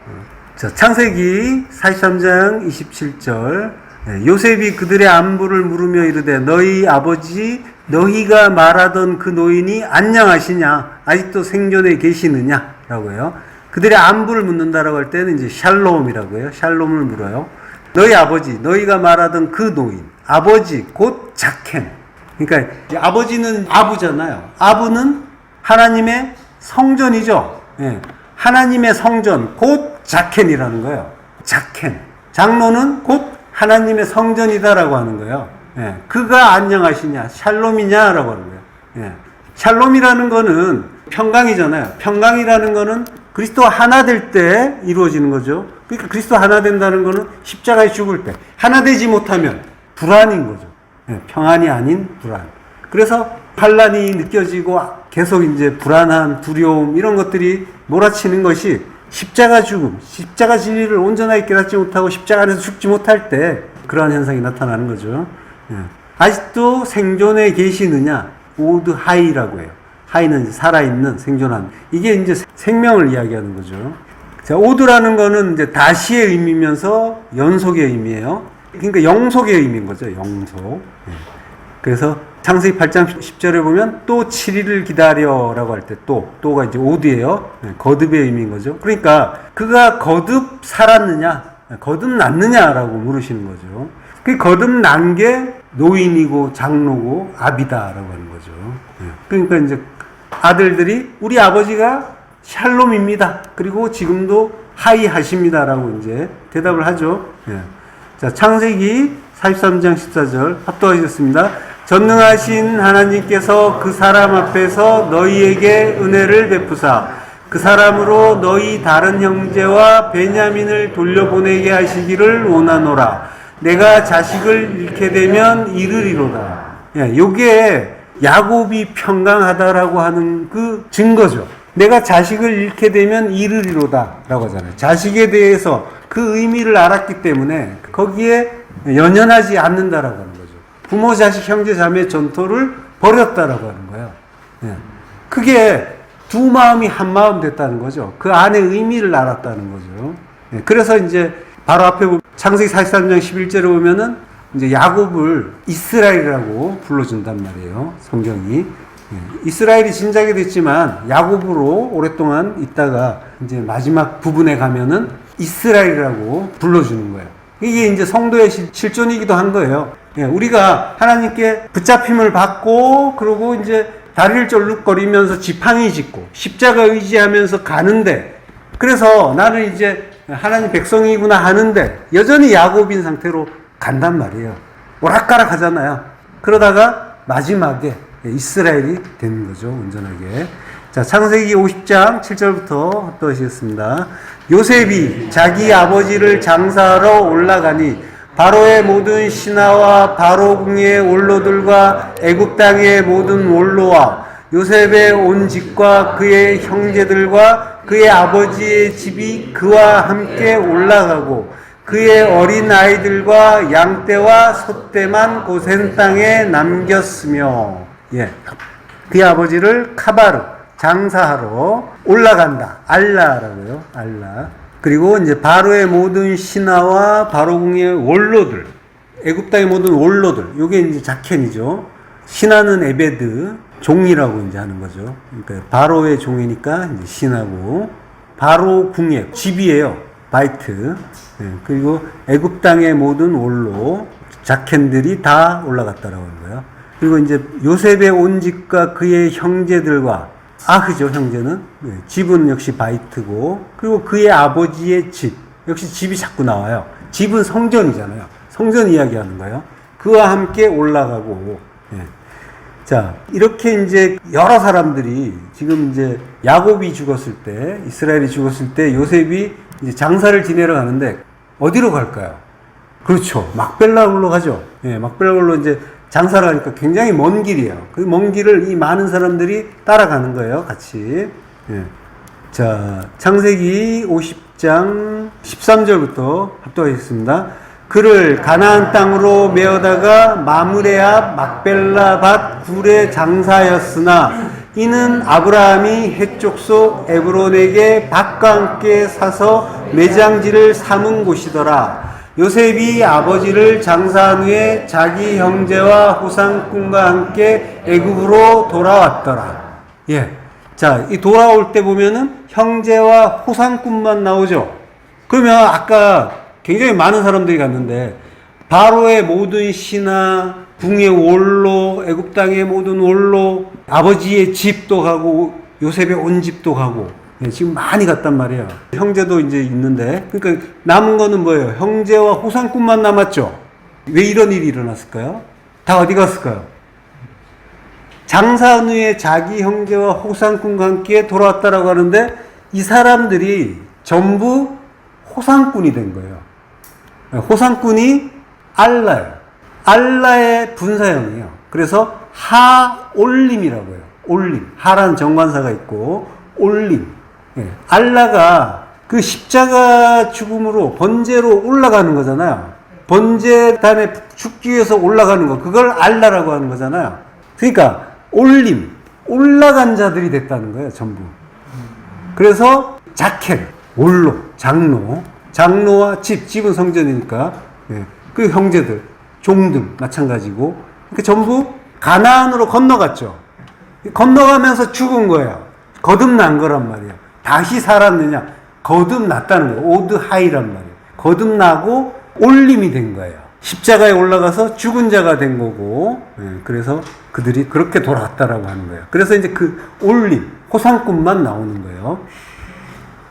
자, 창세기 43장 27절. 요셉이 그들의 안부를 물으며 이르되 너희 아버지 너희가 말하던 그 노인이 안녕하시냐? 아직도 생존해 계시느냐? 라고 해요. 그들의 안부를 묻는다라고 할 때는 이제 샬롬이라고 해요. 샬롬을 물어요. 너희 아버지, 너희가 말하던 그 노인, 아버지 곧 자켄. 그러니까 아버지는 아부잖아요. 아부는 하나님의 성전이죠. 하나님의 성전 곧 자켄이라는 거예요. 자켄. 장로는 곧 하나님의 성전이다라고 하는 거예요. 그가 안녕하시냐, 샬롬이냐라고 하는 거예요. 샬롬이라는 거는 평강이잖아요. 평강이라는 거는 그리스도와 하나 될 때 이루어지는 거죠. 그러니까 그리스도 하나 된다는 거는 십자가에 죽을 때 하나 되지 못하면 불안인 거죠. 평안이 아닌 불안. 그래서 환난이 느껴지고 계속 이제 불안함, 두려움 이런 것들이 몰아치는 것이 십자가 죽음, 십자가 진리를 온전하게 깨닫지 못하고 십자가 안에서 죽지 못할 때 그러한 현상이 나타나는 거죠. 아직도 생존해 계시느냐? 오드 하이라고 해요. 하이는 살아있는, 생존한. 이게 이제 생명을 이야기하는 거죠. 자, 오드라는 거는 이제 다시의 의미면서 연속의 의미예요. 그러니까 영속의 의미인 거죠. 영속. 그래서 창세기 8장 10절에 보면 또 7일을 기다려라고 할 때 또가 이제 오드예요. 거듭의 의미인 거죠. 그러니까 그가 거듭 살았느냐, 거듭 났느냐라고 물으시는 거죠. 그 거듭 난 게 노인이고 장로고 아비다라고 하는 거죠. 그러니까 이제 아들들이 우리 아버지가 샬롬입니다. 그리고 지금도 하이하십니다라고 이제 대답을 하죠. 자, 창세기 43장 14절 합독하셨습니다. 전능하신 하나님께서 그 사람 앞에서 너희에게 은혜를 베푸사 그 사람으로 너희 다른 형제와 베냐민을 돌려보내게 하시기를 원하노라. 내가 자식을 잃게 되면 이르리로다. 요게 야곱이 평강하다라고 하는 그 증거죠. 내가 자식을 잃게 되면 이르리로다 라고 하잖아요. 자식에 대해서 그 의미를 알았기 때문에 거기에 연연하지 않는다라고 하는 거죠. 부모, 자식, 형제, 자매 전토를 버렸다라고 하는 거예요. 그게 두 마음이 한 마음 됐다는 거죠. 그 안에 의미를 알았다는 거죠. 그래서 이제 바로 앞에 창세기 43장 11절에 보면은 이제 야곱을 이스라엘이라고 불러준단 말이에요. 성경이. 이스라엘이 진작에 됐지만 야곱으로 오랫동안 있다가 이제 마지막 부분에 가면은 이스라엘이라고 불러주는 거예요. 이게 이제 성도의 실존이기도 한 거예요. 우리가 하나님께 붙잡힘을 받고 그러고 이제 다리를 쩔룩거리면서 지팡이 짚고 십자가 의지하면서 가는데, 그래서 나는 이제 하나님 백성이구나 하는데 여전히 야곱인 상태로 간단 말이에요. 오락가락 하잖아요. 그러다가 마지막에 이스라엘이 되는 거죠. 온전하게. 자, 창세기 50장 7절부터 또 하시겠습니다. 요셉이 자기 아버지를 장사하러 올라가니 바로의 모든 신하와 바로 궁의 원로들과 애굽 땅의 모든 원로와 요셉의 온 집과 그의 형제들과 그의 아버지의 집이 그와 함께 올라가고 그의 어린 아이들과 양떼와 소떼만 고센 땅에 남겼으며, 예. 그의 아버지를 카바르 장사하러 올라간다. 알라라고요. 알라. 그리고 이제 바로의 모든 신하와 바로궁의 원로들, 애굽 땅의 모든 원로들, 요게 이제 자켄이죠. 신하는 에베드, 종이라고 이제 하는 거죠. 그러니까 바로의 종이니까 이제 신하고, 바로궁의 집이에요. 바이트. 네, 그리고 애굽 땅의 모든 원로, 자켄들이 다 올라갔다라고 하는 거예요. 그리고 이제 요셉의 온 집과 그의 형제들과, 아흐죠, 형제는. 네, 집은 역시 바이트고, 그리고 그의 아버지의 집, 역시 집이 자꾸 나와요. 집은 성전이잖아요. 성전 이야기하는 거예요. 그와 함께 올라가고, 네. 자, 이렇게 이제 여러 사람들이 지금 이제 야곱이 죽었을 때, 이스라엘이 죽었을 때 요셉이 이제 장사를 지내러 가는데 어디로 갈까요? 그렇죠. 막벨라굴로 가죠. 예, 막벨라굴로 이제 장사를 하니까 굉장히 먼 길이에요. 그 먼 길을 이 많은 사람들이 따라가는 거예요. 같이. 예. 자, 창세기 50장 13절부터 합독하겠습니다. 그를 가나안 땅으로 메어다가 마므레 앞 막벨라 밭 굴에 장사였으나 이는 아브라함이 해족속 에브론에게 밭과 함께 사서 매장지를 삼은 곳이더라. 요셉이 아버지를 장사한 후에 자기 형제와 호상꾼과 함께 애굽으로 돌아왔더라. 예. 자, 이 돌아올 때 보면은 형제와 호상꾼만 나오죠. 그러면 아까 굉장히 많은 사람들이 갔는데 바로의 모든 신하, 궁의 원로, 애굽 땅의 모든 원로, 아버지의 집도 가고 요셉의 온 집도 가고, 예, 지금 많이 갔단 말이에요. 형제도 이제 있는데, 그러니까 남은 거는 뭐예요? 형제와 호상꾼만 남았죠. 왜 이런 일이 일어났을까요? 다 어디 갔을까요? 장사한 후에 자기 형제와 호상꾼과 함께 돌아왔다라고 하는데 이 사람들이 전부 호상꾼이 된 거예요. 호상꾼이 알라예요. 알라의 분사형이에요. 그래서 하올림이라고 해요. 올림. 하라는 정관사가 있고 올림. 예. 알라가 그 십자가 죽음으로 번제로 올라가는 거잖아요. 번제단에 죽기 위해서 올라가는 거. 그걸 알라라고 하는 거잖아요. 그러니까 올림. 올라간 자들이 됐다는 거예요. 전부. 그래서 자켄. 원로. 장로. 장로와 집은 성전이니까, 예. 그 형제들, 종들, 마찬가지고, 그러니까 전부 가나안으로 건너갔죠. 건너가면서 죽은 거예요. 거듭난 거란 말이에요. 다시 살았느냐? 거듭났다는 거예요. 오드하이란 말이에요. 거듭나고 올림이 된 거예요. 십자가에 올라가서 죽은 자가 된 거고, 예. 그래서 그들이 그렇게 돌아왔다라고 하는 거예요. 그래서 이제 그 올림, 호상꾼만 나오는 거예요.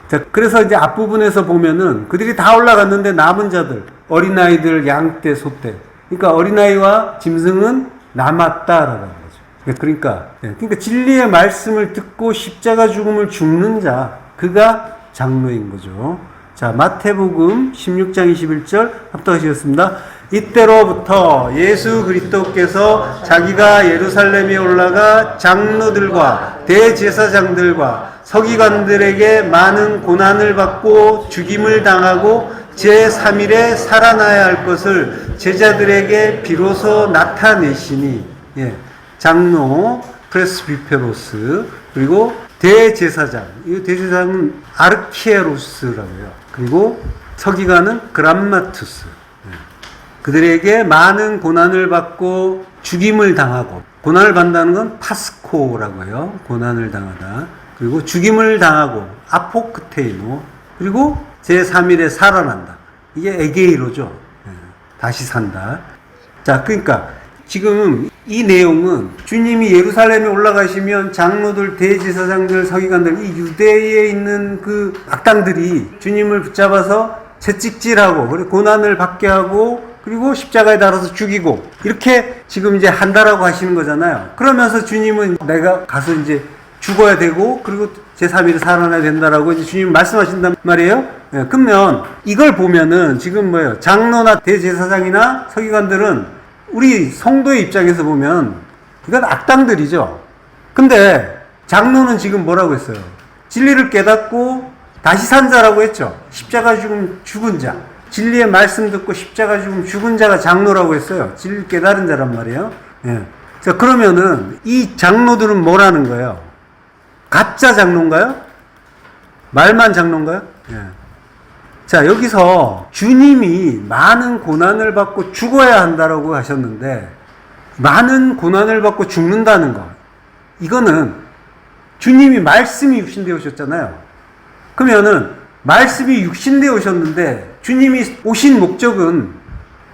자, 그래서 이제 앞부분에서 보면은 그들이 다 올라갔는데 남은 자들, 어린아이들, 양떼, 소떼. 그러니까 어린아이와 짐승은 남았다라고 하는 거죠. 그러니까 진리의 말씀을 듣고 십자가 죽음을 죽는 자, 그가 장로인 거죠. 자, 마태복음 16장 21절 합독하시겠습니다. 이때로부터 예수 그리스도께서 자기가 예루살렘에 올라가 장로들과 대제사장들과 서기관들에게 많은 고난을 받고 죽임을 당하고 제3일에 살아나야 할 것을 제자들에게 비로소 나타내시니, 예, 장로, 프레스비페로스, 그리고 대제사장, 이 대제사장은 아르키에로스라고 해요. 그리고 서기관은 그람마투스. 그들에게 많은 고난을 받고 죽임을 당하고, 고난을 받는다는 건 파스코라고 해요. 고난을 당하다. 그리고 죽임을 당하고, 아포크테이노. 그리고 제3일에 살아난다. 이게 에게이로죠. 다시 산다. 자, 그러니까 지금 이 내용은 주님이 예루살렘에 올라가시면 장로들, 대제사장들, 서기관들, 이 유대에 있는 그 악당들이 주님을 붙잡아서 채찍질하고, 그리고 고난을 받게 하고, 그리고 십자가에 달아서 죽이고, 이렇게 지금 이제 한다라고 하시는 거잖아요. 그러면서 주님은 내가 가서 이제 죽어야 되고, 그리고 제3일에 살아나야 된다라고 이제 주님 말씀하신단 말이에요. 예, 그러면 이걸 보면은 지금 뭐예요? 장로나 대제사장이나 서기관들은 우리 성도의 입장에서 보면 이건 악당들이죠. 근데 장로는 지금 뭐라고 했어요? 진리를 깨닫고 다시 산 자라고 했죠. 십자가 죽은 자. 진리의 말씀 듣고 십자가 죽은 자가 장로라고 했어요. 진리 깨달은 자란 말이에요. 예. 자, 그러면은 이 장로들은 뭐라는 거예요? 가짜 장로인가요? 말만 장로인가요? 예. 자, 여기서 주님이 많은 고난을 받고 죽어야 한다라고 하셨는데, 많은 고난을 받고 죽는다는 거, 이거는 주님이 말씀이 육신되어 오셨잖아요. 그러면은 말씀이 육신되어 오셨는데 주님이 오신 목적은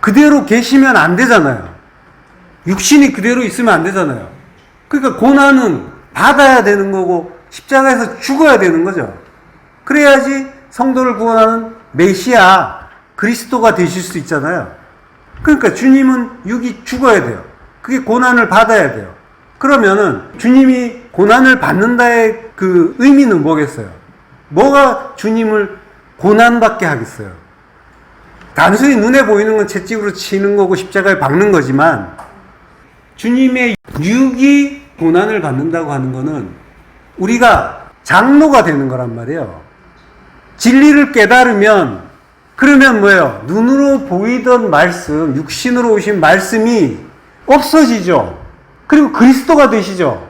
그대로 계시면 안 되잖아요. 육신이 그대로 있으면 안 되잖아요. 그러니까 고난은 받아야 되는 거고 십자가에서 죽어야 되는 거죠. 그래야지 성도를 구원하는 메시아 그리스도가 되실 수 있잖아요. 그러니까 주님은 육이 죽어야 돼요. 그게 고난을 받아야 돼요. 그러면은 주님이 고난을 받는다의 그 의미는 뭐겠어요? 뭐가 주님을 고난받게 하겠어요? 단순히 눈에 보이는 건 채찍으로 치는 거고 십자가에 박는 거지만, 주님의 육이 고난을 받는다고 하는 거는 우리가 장로가 되는 거란 말이에요. 진리를 깨달으면, 그러면 뭐예요? 눈으로 보이던 말씀, 육신으로 오신 말씀이 없어지죠. 그리고 그리스도가 되시죠.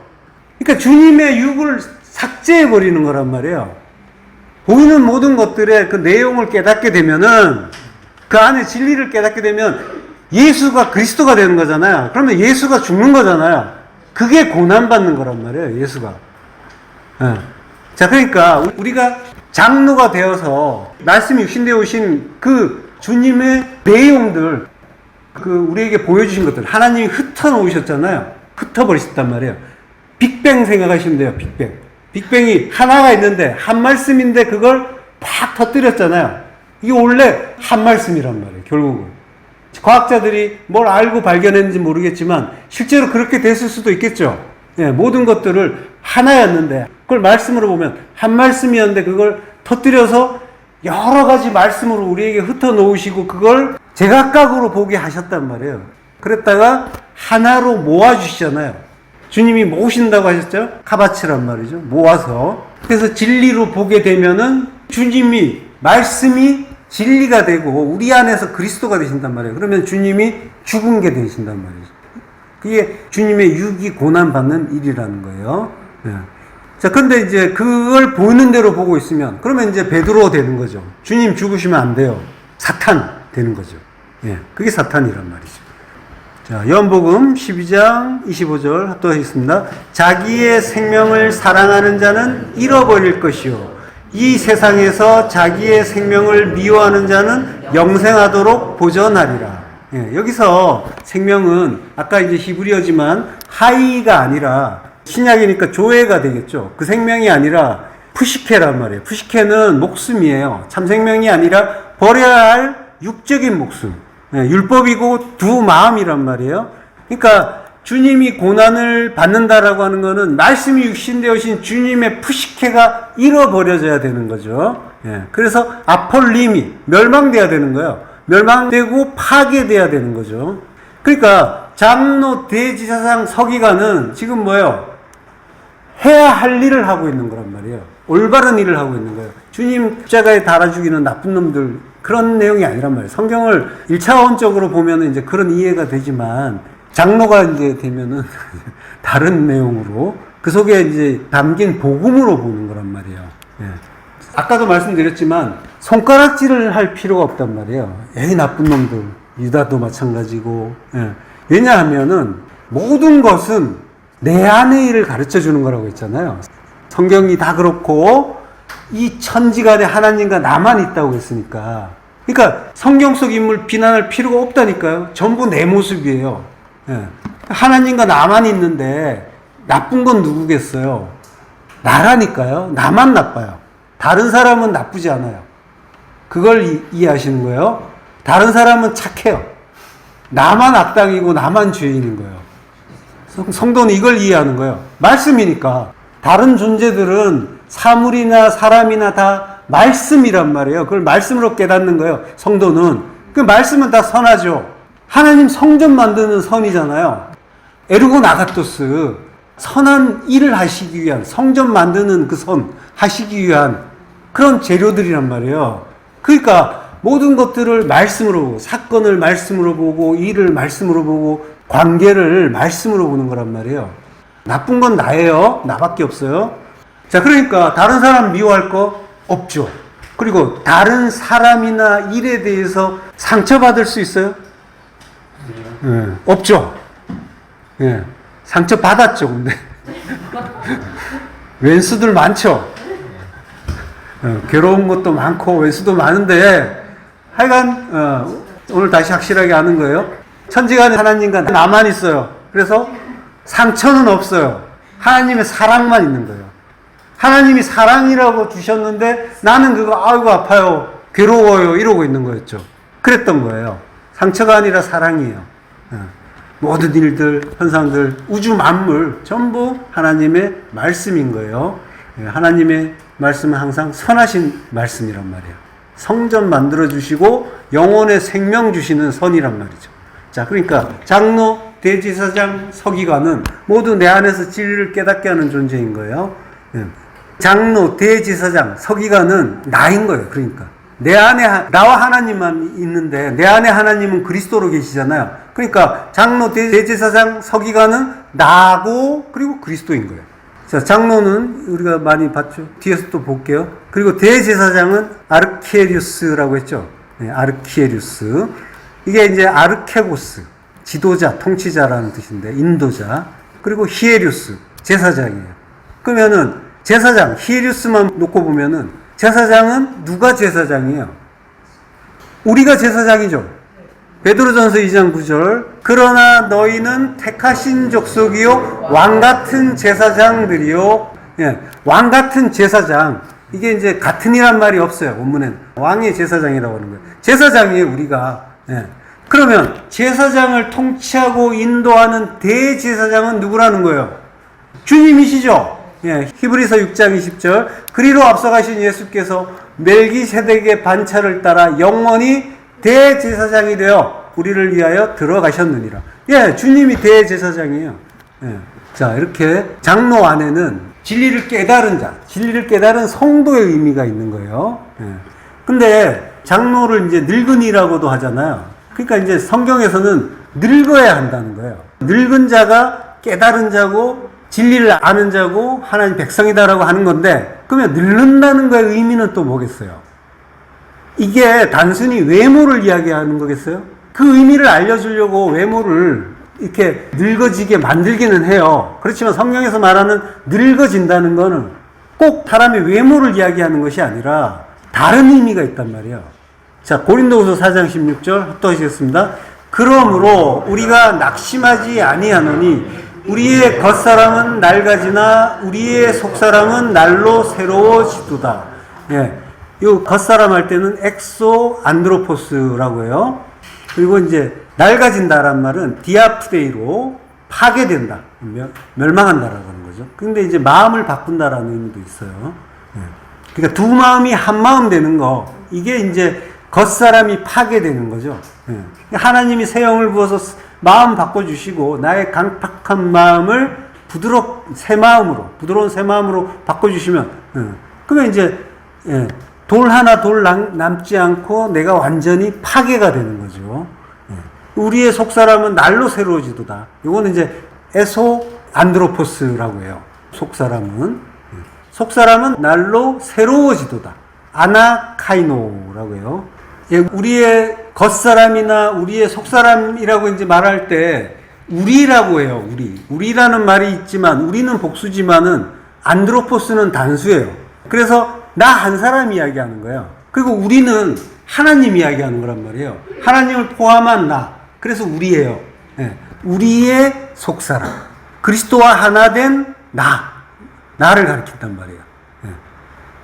그러니까 주님의 육을 삭제해 버리는 거란 말이에요. 보이는 모든 것들의 그 내용을 깨닫게 되면은, 그 안에 진리를 깨닫게 되면 예수가 그리스도가 되는 거잖아요. 그러면 예수가 죽는 거잖아요. 그게 고난받는 거란 말이에요, 예수가. 네. 자, 그러니까 우리가 장로가 되어서 말씀이 육신되어 오신 그 주님의 내용들, 그 우리에게 보여주신 것들, 하나님이 흩어놓으셨잖아요. 흩어버리셨단 말이에요. 빅뱅 생각하시면 돼요, 빅뱅. 빅뱅이 하나가 있는데 한 말씀인데 그걸 팍 터뜨렸잖아요. 이게 원래 한 말씀이란 말이에요, 결국은. 과학자들이 뭘 알고 발견했는지 모르겠지만 실제로 그렇게 됐을 수도 있겠죠. 예, 모든 것들을 하나였는데 그걸 말씀으로 보면 한 말씀이었는데 그걸 터뜨려서 여러 가지 말씀으로 우리에게 흩어놓으시고 그걸 제각각으로 보게 하셨단 말이에요. 그랬다가 하나로 모아주시잖아요. 주님이 모으신다고 하셨죠? 카바치란 말이죠. 모아서. 그래서 진리로 보게 되면은 주님이, 말씀이 진리가 되고 우리 안에서 그리스도가 되신단 말이에요. 그러면 주님이 죽은 게 되신단 말이죠. 그게 주님의 육이 고난받는 일이라는 거예요. 네. 자, 근데 이제 그걸 보이는 대로 보고 있으면, 그러면 이제 베드로 되는 거죠. 주님 죽으시면 안 돼요. 사탄 되는 거죠. 예. 그게 사탄이란 말이죠. 자, 요한복음 12장 25절 합독 하겠습니다. 자기의 생명을 사랑하는 자는 잃어버릴 것이요, 이 세상에서 자기의 생명을 미워하는 자는 영생하도록 보전하리라. 예, 여기서 생명은 아까 이제 히브리어지만 하이가 아니라, 신약이니까 조회가 되겠죠. 그 생명이 아니라 푸시케란 말이에요. 푸시케는 목숨이에요. 참 생명이 아니라 버려야 할 육적인 목숨. 예, 율법이고 두 마음이란 말이에요. 그러니까 주님이 고난을 받는다라고 하는 것은 말씀이 육신되어신 주님의 푸시케가 잃어버려져야 되는 거죠. 예, 그래서 아폴림이 멸망돼야 되는 거예요. 멸망되고 파괴돼야 되는 거죠. 그러니까 장로 대지사장 서기관은 지금 뭐예요? 해야 할 일을 하고 있는 거란 말이에요. 올바른 일을 하고 있는 거예요. 주님 십자가에 달아 죽이는 나쁜 놈들, 그런 내용이 아니란 말이에요. 성경을 1차원적으로 보면은 이제 그런 이해가 되지만, 장로가 이제 되면은 다른 내용으로 그 속에 이제 담긴 복음으로 보는 거란 말이에요. 예. 아까도 말씀드렸지만 손가락질을 할 필요가 없단 말이에요. 에이, 나쁜 놈들. 유다도 마찬가지고. 예. 왜냐하면은 모든 것은 내 안의 일을 가르쳐 주는 거라고 했잖아요. 성경이 다 그렇고 이 천지간에 하나님과 나만 있다고 했으니까. 그러니까 성경 속 인물 비난할 필요가 없다니까요. 전부 내 모습이에요. 예. 하나님과 나만 있는데 나쁜 건 누구겠어요? 나라니까요. 나만 나빠요. 다른 사람은 나쁘지 않아요. 그걸 이해하시는 거예요. 다른 사람은 착해요. 나만 악당이고 나만 죄인인 거예요. 성도는 이걸 이해하는 거예요. 말씀이니까. 다른 존재들은 사물이나 사람이나 다 말씀이란 말이에요. 그걸 말씀으로 깨닫는 거예요. 성도는. 그 말씀은 다 선하죠. 하나님 성전 만드는 선이잖아요. 에르곤 아가토스. 선한 일을 하시기 위한, 성전 만드는 그 선 하시기 위한 그런 재료들이란 말이에요. 그러니까 모든 것들을 말씀으로 보고, 사건을 말씀으로 보고, 일을 말씀으로 보고, 관계를 말씀으로 보는 거란 말이에요. 나쁜 건 나예요. 나밖에 없어요. 자, 그러니까 다른 사람 미워할 거 없죠. 그리고 다른 사람이나 일에 대해서 상처받을 수 있어요? 없죠. 예. 상처받았죠, 근데. 왼수들 많죠. 괴로운 것도 많고, 왼수도 많은데, 하여간, 오늘 다시 확실하게 아는 거예요. 천지간에 하나님과 나만 있어요. 그래서 상처는 없어요. 하나님의 사랑만 있는 거예요. 하나님이 사랑이라고 주셨는데 나는 그거 아이고 아파요. 괴로워요. 이러고 있는 거였죠. 그랬던 거예요. 상처가 아니라 사랑이에요. 모든 일들, 현상들, 우주 만물 전부 하나님의 말씀인 거예요. 하나님의 말씀은 항상 선하신 말씀이란 말이에요. 성전 만들어 주시고 영혼의 생명 주시는 선이란 말이죠. 자, 그러니까 장로, 대제사장, 서기관은 모두 내 안에서 진리를 깨닫게 하는 존재인 거예요. 장로, 대제사장, 서기관은 나인 거예요. 그러니까 내 안에 나와 하나님만 있는데 내 안에 하나님은 그리스도로 계시잖아요. 그러니까 장로, 대제사장, 서기관은 나고 그리고 그리스도인 거예요. 자, 장로는 우리가 많이 봤죠. 뒤에서 또 볼게요. 그리고 대제사장은 아르케리우스라고 했죠. 네, 아르케리우스. 이게 이제 아르케고스, 지도자, 통치자라는 뜻인데 인도자. 그리고 히에리우스, 제사장이에요. 그러면은 제사장, 히에리우스만 놓고 보면은 제사장은 누가 제사장이에요? 우리가 제사장이죠. 베드로전서 2장 9절. 그러나 너희는 택하신 족속이요 왕같은 제사장들이요. 예, 왕같은 제사장. 이게 이제 같은이란 말이 없어요. 원문에는 왕의 제사장이라고 하는 거예요. 제사장이에요, 우리가. 예. 그러면 제사장을 통치하고 인도하는 대제사장은 누구라는 거예요? 주님이시죠. 예, 히브리서 6장 20절. 그리로 앞서가신 예수께서 멜기세덱의 반차를 따라 영원히 대제사장이 되어 우리를 위하여 들어가셨느니라. 예, 주님이 대제사장이에요. 예. 자, 이렇게 장로 안에는 진리를 깨달은 자, 진리를 깨달은 성도의 의미가 있는 거예요. 예. 근데 장로를 이제 늙은이라고도 하잖아요. 그러니까 이제 성경에서는 늙어야 한다는 거예요. 늙은 자가 깨달은 자고 진리를 아는 자고 하나님 백성이다라고 하는 건데, 그러면 늙는다는 거의 의미는 또 뭐겠어요? 이게 단순히 외모를 이야기하는 거겠어요? 그 의미를 알려주려고 외모를 이렇게 늙어지게 만들기는 해요. 그렇지만 성경에서 말하는 늙어진다는 거는 꼭 사람의 외모를 이야기하는 것이 아니라 다른 의미가 있단 말이에요. 자, 고린도후서 4장 16절 또 하시겠습니다. 그러므로 우리가 낙심하지 아니하노니 우리의 겉사람은 낡아지나 우리의 속사람은 날로 새로워지도다. 예. 이 겉사람 할 때는 엑소 안드로포스라고 해요. 그리고 이제 낡아진다란 말은 디아프데이로 파괴된다. 멸망한다라고 하는 거죠. 근데 이제 마음을 바꾼다라는 의미도 있어요. 예. 그러니까 두 마음이 한 마음 되는 거. 이게 이제 겉사람이 파괴되는 거죠. 예. 하나님이 새 영을 부어서 마음 바꿔주시고 나의 강팍한 마음을 새 마음으로, 부드러운 새 마음으로 바꿔주시면, 그러면 이제, 예, 돌 하나 남지 않고 내가 완전히 파괴가 되는 거죠. 예. 우리의 속사람은 날로 새로워지도다. 이거는 이제 에소 안드로포스라고 해요. 속사람은. 예. 속사람은 날로 새로워지도다. 아나카이노라고 해요. 예, 우리의 겉사람이나 우리의 속사람이라고 이제 말할 때 우리라고 해요. 우리라는 말이 있지만 우리는 복수지만은 안드로포스는 단수예요. 그래서 나 한 사람 이야기하는 거예요. 그리고 우리는 하나님 이야기하는 거란 말이에요. 하나님을 포함한 나. 그래서 우리예요. 예, 우리의 속사람. 그리스도와 하나 된 나를 가리킨단 말이에요.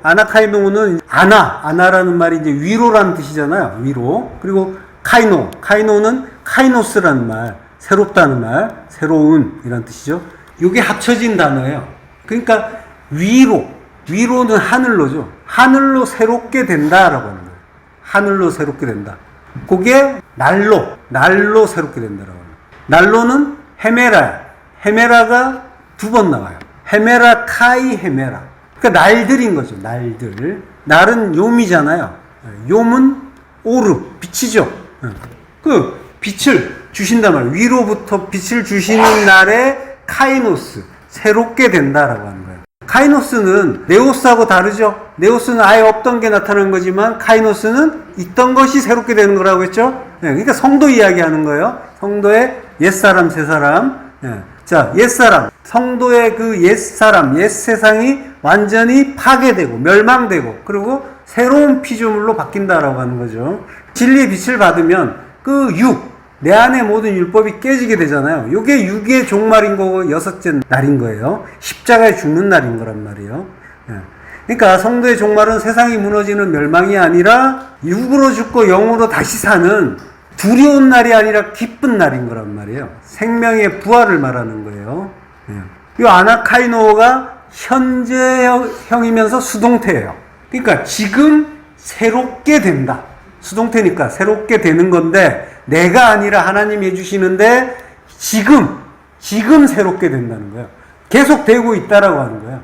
아나카이노는 아나라는 말이 이제 위로라는 뜻이잖아요. 위로. 그리고 카이노는 카이노스라는 말, 새롭다는 말, 새로운이라는 뜻이죠. 이게 합쳐진 단어예요. 그러니까 위로는 하늘로죠. 하늘로 새롭게 된다라고 하는 거예요. 하늘로 새롭게 된다. 그게 날로 새롭게 된다라고 하는 거예요. 날로는 헤메라가 두 번 나와요. 헤메라 카이 헤메라. 그러니까 날들인 거죠. 날들. 날은 욤이잖아요. 욤은 오르, 빛이죠. 그 빛을 주신단 말이에요. 위로부터 빛을 주시는 날에 카이노스, 새롭게 된다라고 하는 거예요. 카이노스는 네오스하고 다르죠. 네오스는 아예 없던 게 나타나는 거지만 카이노스는 있던 것이 새롭게 되는 거라고 했죠. 그러니까 성도 이야기하는 거예요. 성도의 옛사람, 새사람. 자, 옛사람, 성도의 그 옛사람, 옛세상이 완전히 파괴되고 멸망되고 그리고 새로운 피조물로 바뀐다라고 하는 거죠. 진리의 빛을 받으면 그 내 안의 모든 율법이 깨지게 되잖아요. 이게 육의 종말인 거고 여섯째 날인 거예요. 십자가에 죽는 날인 거란 말이에요. 그러니까 성도의 종말은 세상이 무너지는 멸망이 아니라 육으로 죽고 영으로 다시 사는 두려운 날이 아니라 기쁜 날인 거란 말이에요. 생명의 부활을 말하는 거예요. 이 아나카이노가 현재형이면서 수동태예요. 그러니까 지금 새롭게 된다. 수동태니까 새롭게 되는 건데 내가 아니라 하나님이 해주시는데 지금 새롭게 된다는 거예요. 계속 되고 있다라고 하는 거예요.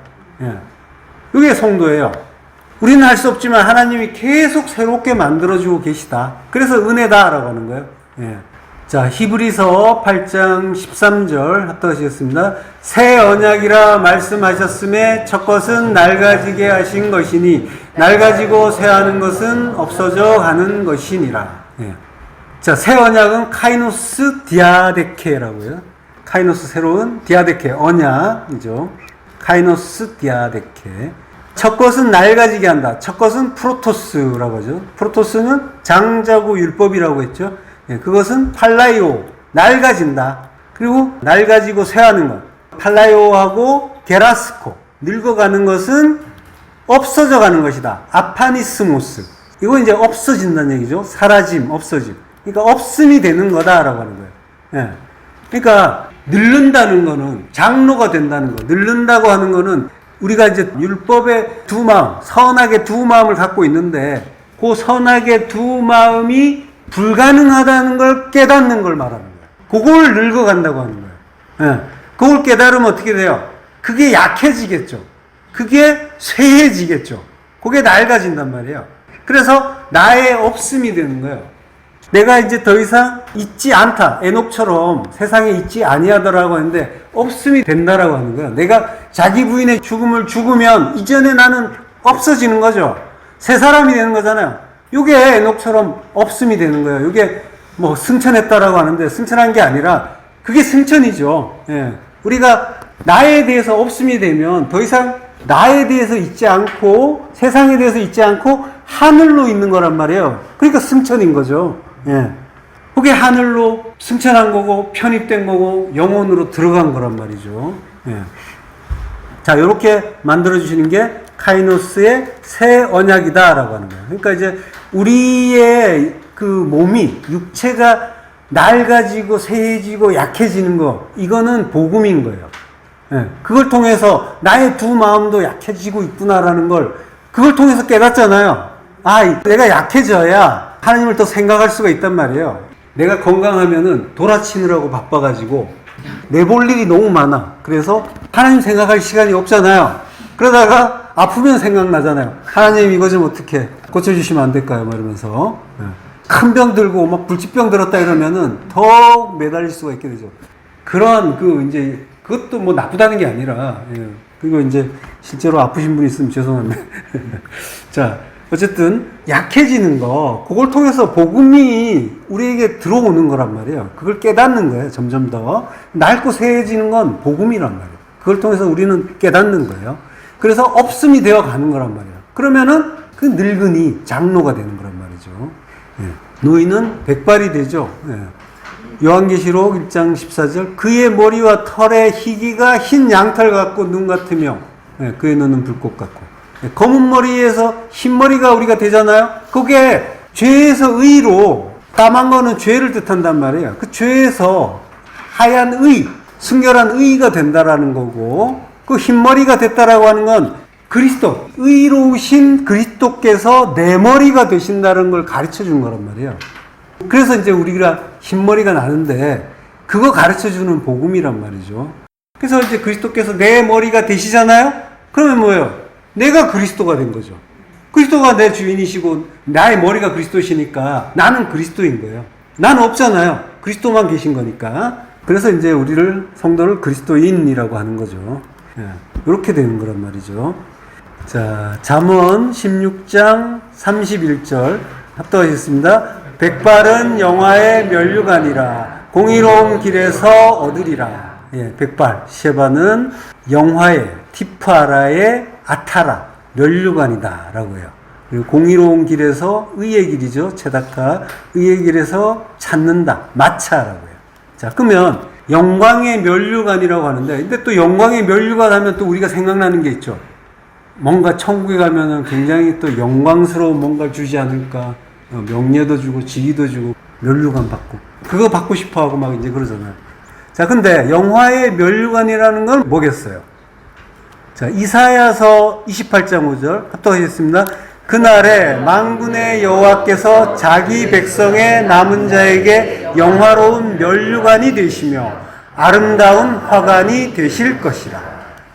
이게 성도예요. 우리는 할 수 없지만 하나님이 계속 새롭게 만들어주고 계시다. 그래서 은혜다라고 하는 거예요. 자, 히브리서 8장 13절 합독하시겠습니다. 새 언약이라 말씀하셨음에 첫 것은 낡아지게 하신 것이니 낡아지고 새하는 것은 없어져 가는 것이니라. 자, 새 언약은 카이노스 디아데케라고 해요. 카이노스 새로운 디아데케 언약이죠. 카이노스 디아데케. 첫 것은 낡아지게 한다. 첫 것은 프로토스라고 하죠. 프로토스는 장자고 율법이라고 했죠. 그것은 팔라이오, 낡아진다. 그리고 낡아지고 쇠하는 것. 팔라이오하고 게라스코, 늙어가는 것은 없어져 가는 것이다. 아파니스모스. 이거 이제 없어진다는 얘기죠. 사라짐, 없어짐. 그러니까 없음이 되는 거다라고 하는 거예요. 그러니까 늙는다는 거는 장로가 된다는 거. 늙는다고 하는 거는 우리가 이제 율법의 두 마음, 선악의 두 마음을 갖고 있는데 그 선악의 두 마음이 불가능하다는 걸 깨닫는 걸 말하는 거예요. 그걸 늙어간다고 하는 거예요. 그걸 깨달으면 어떻게 돼요? 그게 약해지겠죠. 그게 쇠해지겠죠. 그게 낡아진단 말이에요. 그래서 나의 없음이 되는 거예요. 내가 이제 더 이상 있지 않다. 에녹처럼 세상에 있지 아니하더라고 하는데 없음이 된다라고 하는 거예요. 내가 자기 부인의 죽음을 죽으면 이전에 나는 없어지는 거죠. 새 사람이 되는 거잖아요. 이게 에녹처럼 없음이 되는 거예요. 이게 뭐 승천했다라고 하는데 승천한 게 아니라 그게 승천이죠. 우리가 나에 대해서 없음이 되면 더 이상 나에 대해서 있지 않고 세상에 대해서 있지 않고 하늘로 있는 거란 말이에요. 그러니까 승천인 거죠. 그게 하늘로 승천한 거고 편입된 거고 영혼으로 들어간 거란 말이죠. 자, 이렇게 만들어주시는 게 카이노스의 새 언약이다라고 하는 거예요. 그러니까 이제 우리의 그 몸이 육체가 낡아지고 쇠해지고 약해지는 거, 이거는 복음인 거예요. 그걸 통해서 나의 두 마음도 약해지고 있구나라는 걸 그걸 통해서 깨닫잖아요. 아, 내가 약해져야 하나님을 더 생각할 수가 있단 말이에요. 내가 건강하면은 돌아치느라고 바빠가지고 내볼 일이 너무 많아. 그래서 하나님 생각할 시간이 없잖아요. 그러다가 아프면 생각나잖아요. 하나님 이거 좀 어떻게 고쳐주시면 안 될까요? 막 이러면서 큰 병 들고 막 불치병 들었다 이러면은 더 매달릴 수가 있게 되죠. 그런 이제 그것도 뭐 나쁘다는 게 아니라 그리고 이제 실제로 아프신 분 있으면 죄송한데 자, 어쨌든 약해지는 거 그걸 통해서 복음이 우리에게 들어오는 거란 말이에요. 그걸 깨닫는 거예요. 점점 더 낡고 쇠해지는 건 복음이란 말이에요. 그걸 통해서 우리는 깨닫는 거예요. 그래서 없음이 되어 가는 거란 말이에요. 그러면은 그 늙은이 장로가 되는 거란 말이죠. 노인은 백발이 되죠. 요한계시록 1장 14절 그의 머리와 털의 희기가 흰 양털 같고 눈 같으며 그의 눈은 불꽃 같고 검은 머리에서 흰 머리가 우리가 되잖아요. 그게 죄에서 의로 까만 거는 죄를 뜻한단 말이에요. 그 죄에서 하얀 의, 순결한 의가 된다라는 거고 그 흰머리가 됐다라고 하는 건 그리스도, 의로우신 그리스도께서 내 머리가 되신다는 걸 가르쳐 준 거란 말이에요. 그래서 이제 우리가 흰머리가 나는데 그거 가르쳐 주는 복음이란 말이죠. 그래서 이제 그리스도께서 내 머리가 되시잖아요? 그러면 뭐예요? 내가 그리스도가 된 거죠. 그리스도가 내 주인이시고 나의 머리가 그리스도시니까 나는 그리스도인 거예요. 나는 없잖아요. 그리스도만 계신 거니까. 그래서 이제 우리를 성도를 그리스도인이라고 하는 거죠. 예, 이렇게 되는 거란 말이죠. 자, 잠언 16장 31절 합독하겠습니다. 백발은 영화의 면류관이라 공의로운 길에서 얻으리라. 예, 백발 셰바는 영화의 티프아라의 아타라 면류관이다 라고 해요. 그리고 공의로운 길에서 의의 길이죠. 체다카 의의 길에서 찾는다 마차라고 해요. 자, 그러면 영광의 면류관이라고 하는데, 근데 또 영광의 면류관 하면 또 우리가 생각나는 게 있죠. 뭔가 천국에 가면은 굉장히 또 영광스러운 뭔가를 주지 않을까. 명예도 주고 지위도 주고 면류관 받고 그거 받고 싶어 하고 막 이제 그러잖아요. 자, 근데 영화의 면류관이라는 건 뭐겠어요? 자, 이사야서 28장 5절 합독하겠습니다. 그날에 만군의 여호와께서 자기 백성의 남은 자에게 영화로운 면류관이 되시며 아름다운 화관이 되실 것이라.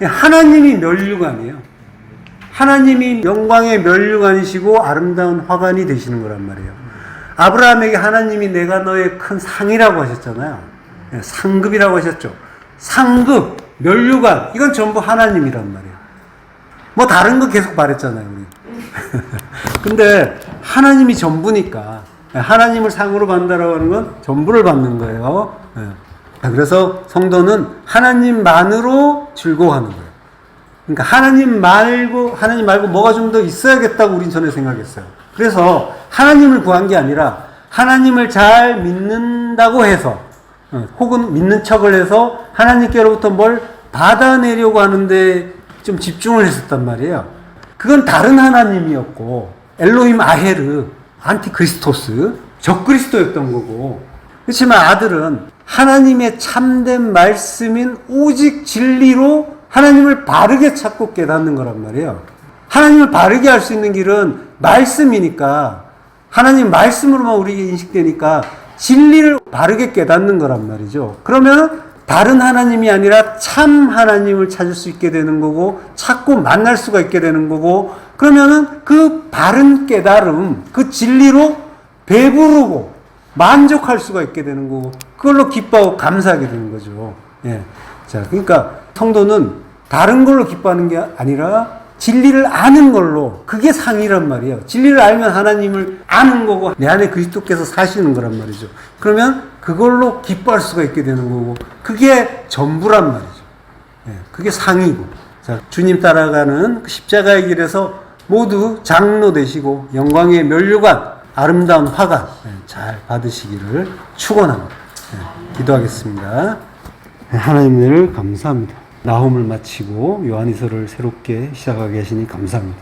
하나님이 면류관이에요. 하나님이 영광의 면류관이시고 아름다운 화관이 되시는 거란 말이에요. 아브라함에게 하나님이 내가 너의 큰 상이라고 하셨잖아요. 상급이라고 하셨죠. 상급, 면류관, 이건 전부 하나님이란 말이에요. 뭐 다른 거 계속 말했잖아요, 우리. 근데 하나님이 전부니까 하나님을 상으로 받는다라고 하는 건 전부를 받는 거예요. 그래서 성도는 하나님만으로 즐거워하는 거예요. 그러니까 하나님 말고 뭐가 좀 더 있어야겠다고 우린 전에 생각했어요. 그래서 하나님을 구한 게 아니라 하나님을 잘 믿는다고 해서 혹은 믿는 척을 해서 하나님께로부터 뭘 받아내려고 하는데 좀 집중을 했었단 말이에요. 그건 다른 하나님이었고 엘로힘 아헤르 안티크리스토스 적그리스도였던 거고, 그렇지만 아들은 하나님의 참된 말씀인 오직 진리로 하나님을 바르게 찾고 깨닫는 거란 말이에요. 하나님을 바르게 할 수 있는 길은 말씀이니까, 하나님 말씀으로만 우리에게 인식되니까 진리를 바르게 깨닫는 거란 말이죠. 그러면 다른 하나님이 아니라 참 하나님을 찾을 수 있게 되는 거고, 찾고 만날 수가 있게 되는 거고, 그러면은 그 바른 깨달음, 그 진리로 배부르고 만족할 수가 있게 되는 거고, 그걸로 기뻐하고 감사하게 되는 거죠. 예. 자, 그러니까 성도는 다른 걸로 기뻐하는 게 아니라 진리를 아는 걸로, 그게 상이란 말이에요. 진리를 알면 하나님을 아는 거고 내 안에 그리스도께서 사시는 거란 말이죠. 그러면 그걸로 기뻐할 수가 있게 되는 거고, 그게 전부란 말이죠. 예, 그게 상이고. 자, 주님 따라가는 십자가의 길에서 모두 장로 되시고 영광의 면류관, 아름다운 화관 잘 받으시기를 축원합니다. 예, 기도하겠습니다. 하나님 늘 감사합니다. 나홈을 마치고 요한이서를 새롭게 시작하게 하시니 감사합니다.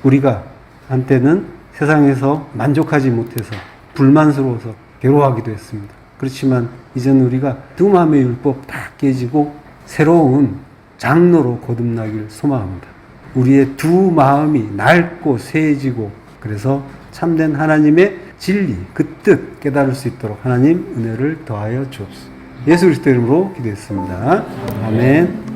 우리가 한때는 세상에서 만족하지 못해서 불만스러워서 괴로워하기도 했습니다. 그렇지만 이제는 우리가 두 마음의 율법 다 깨지고 새로운 장로로 거듭나길 소망합니다. 우리의 두 마음이 낡고 쇠해지고, 그래서 참된 하나님의 진리, 그 뜻 깨달을 수 있도록 하나님 은혜를 더하여 주옵소서. 예수 그리스도 이름으로 기도했습니다. 아멘.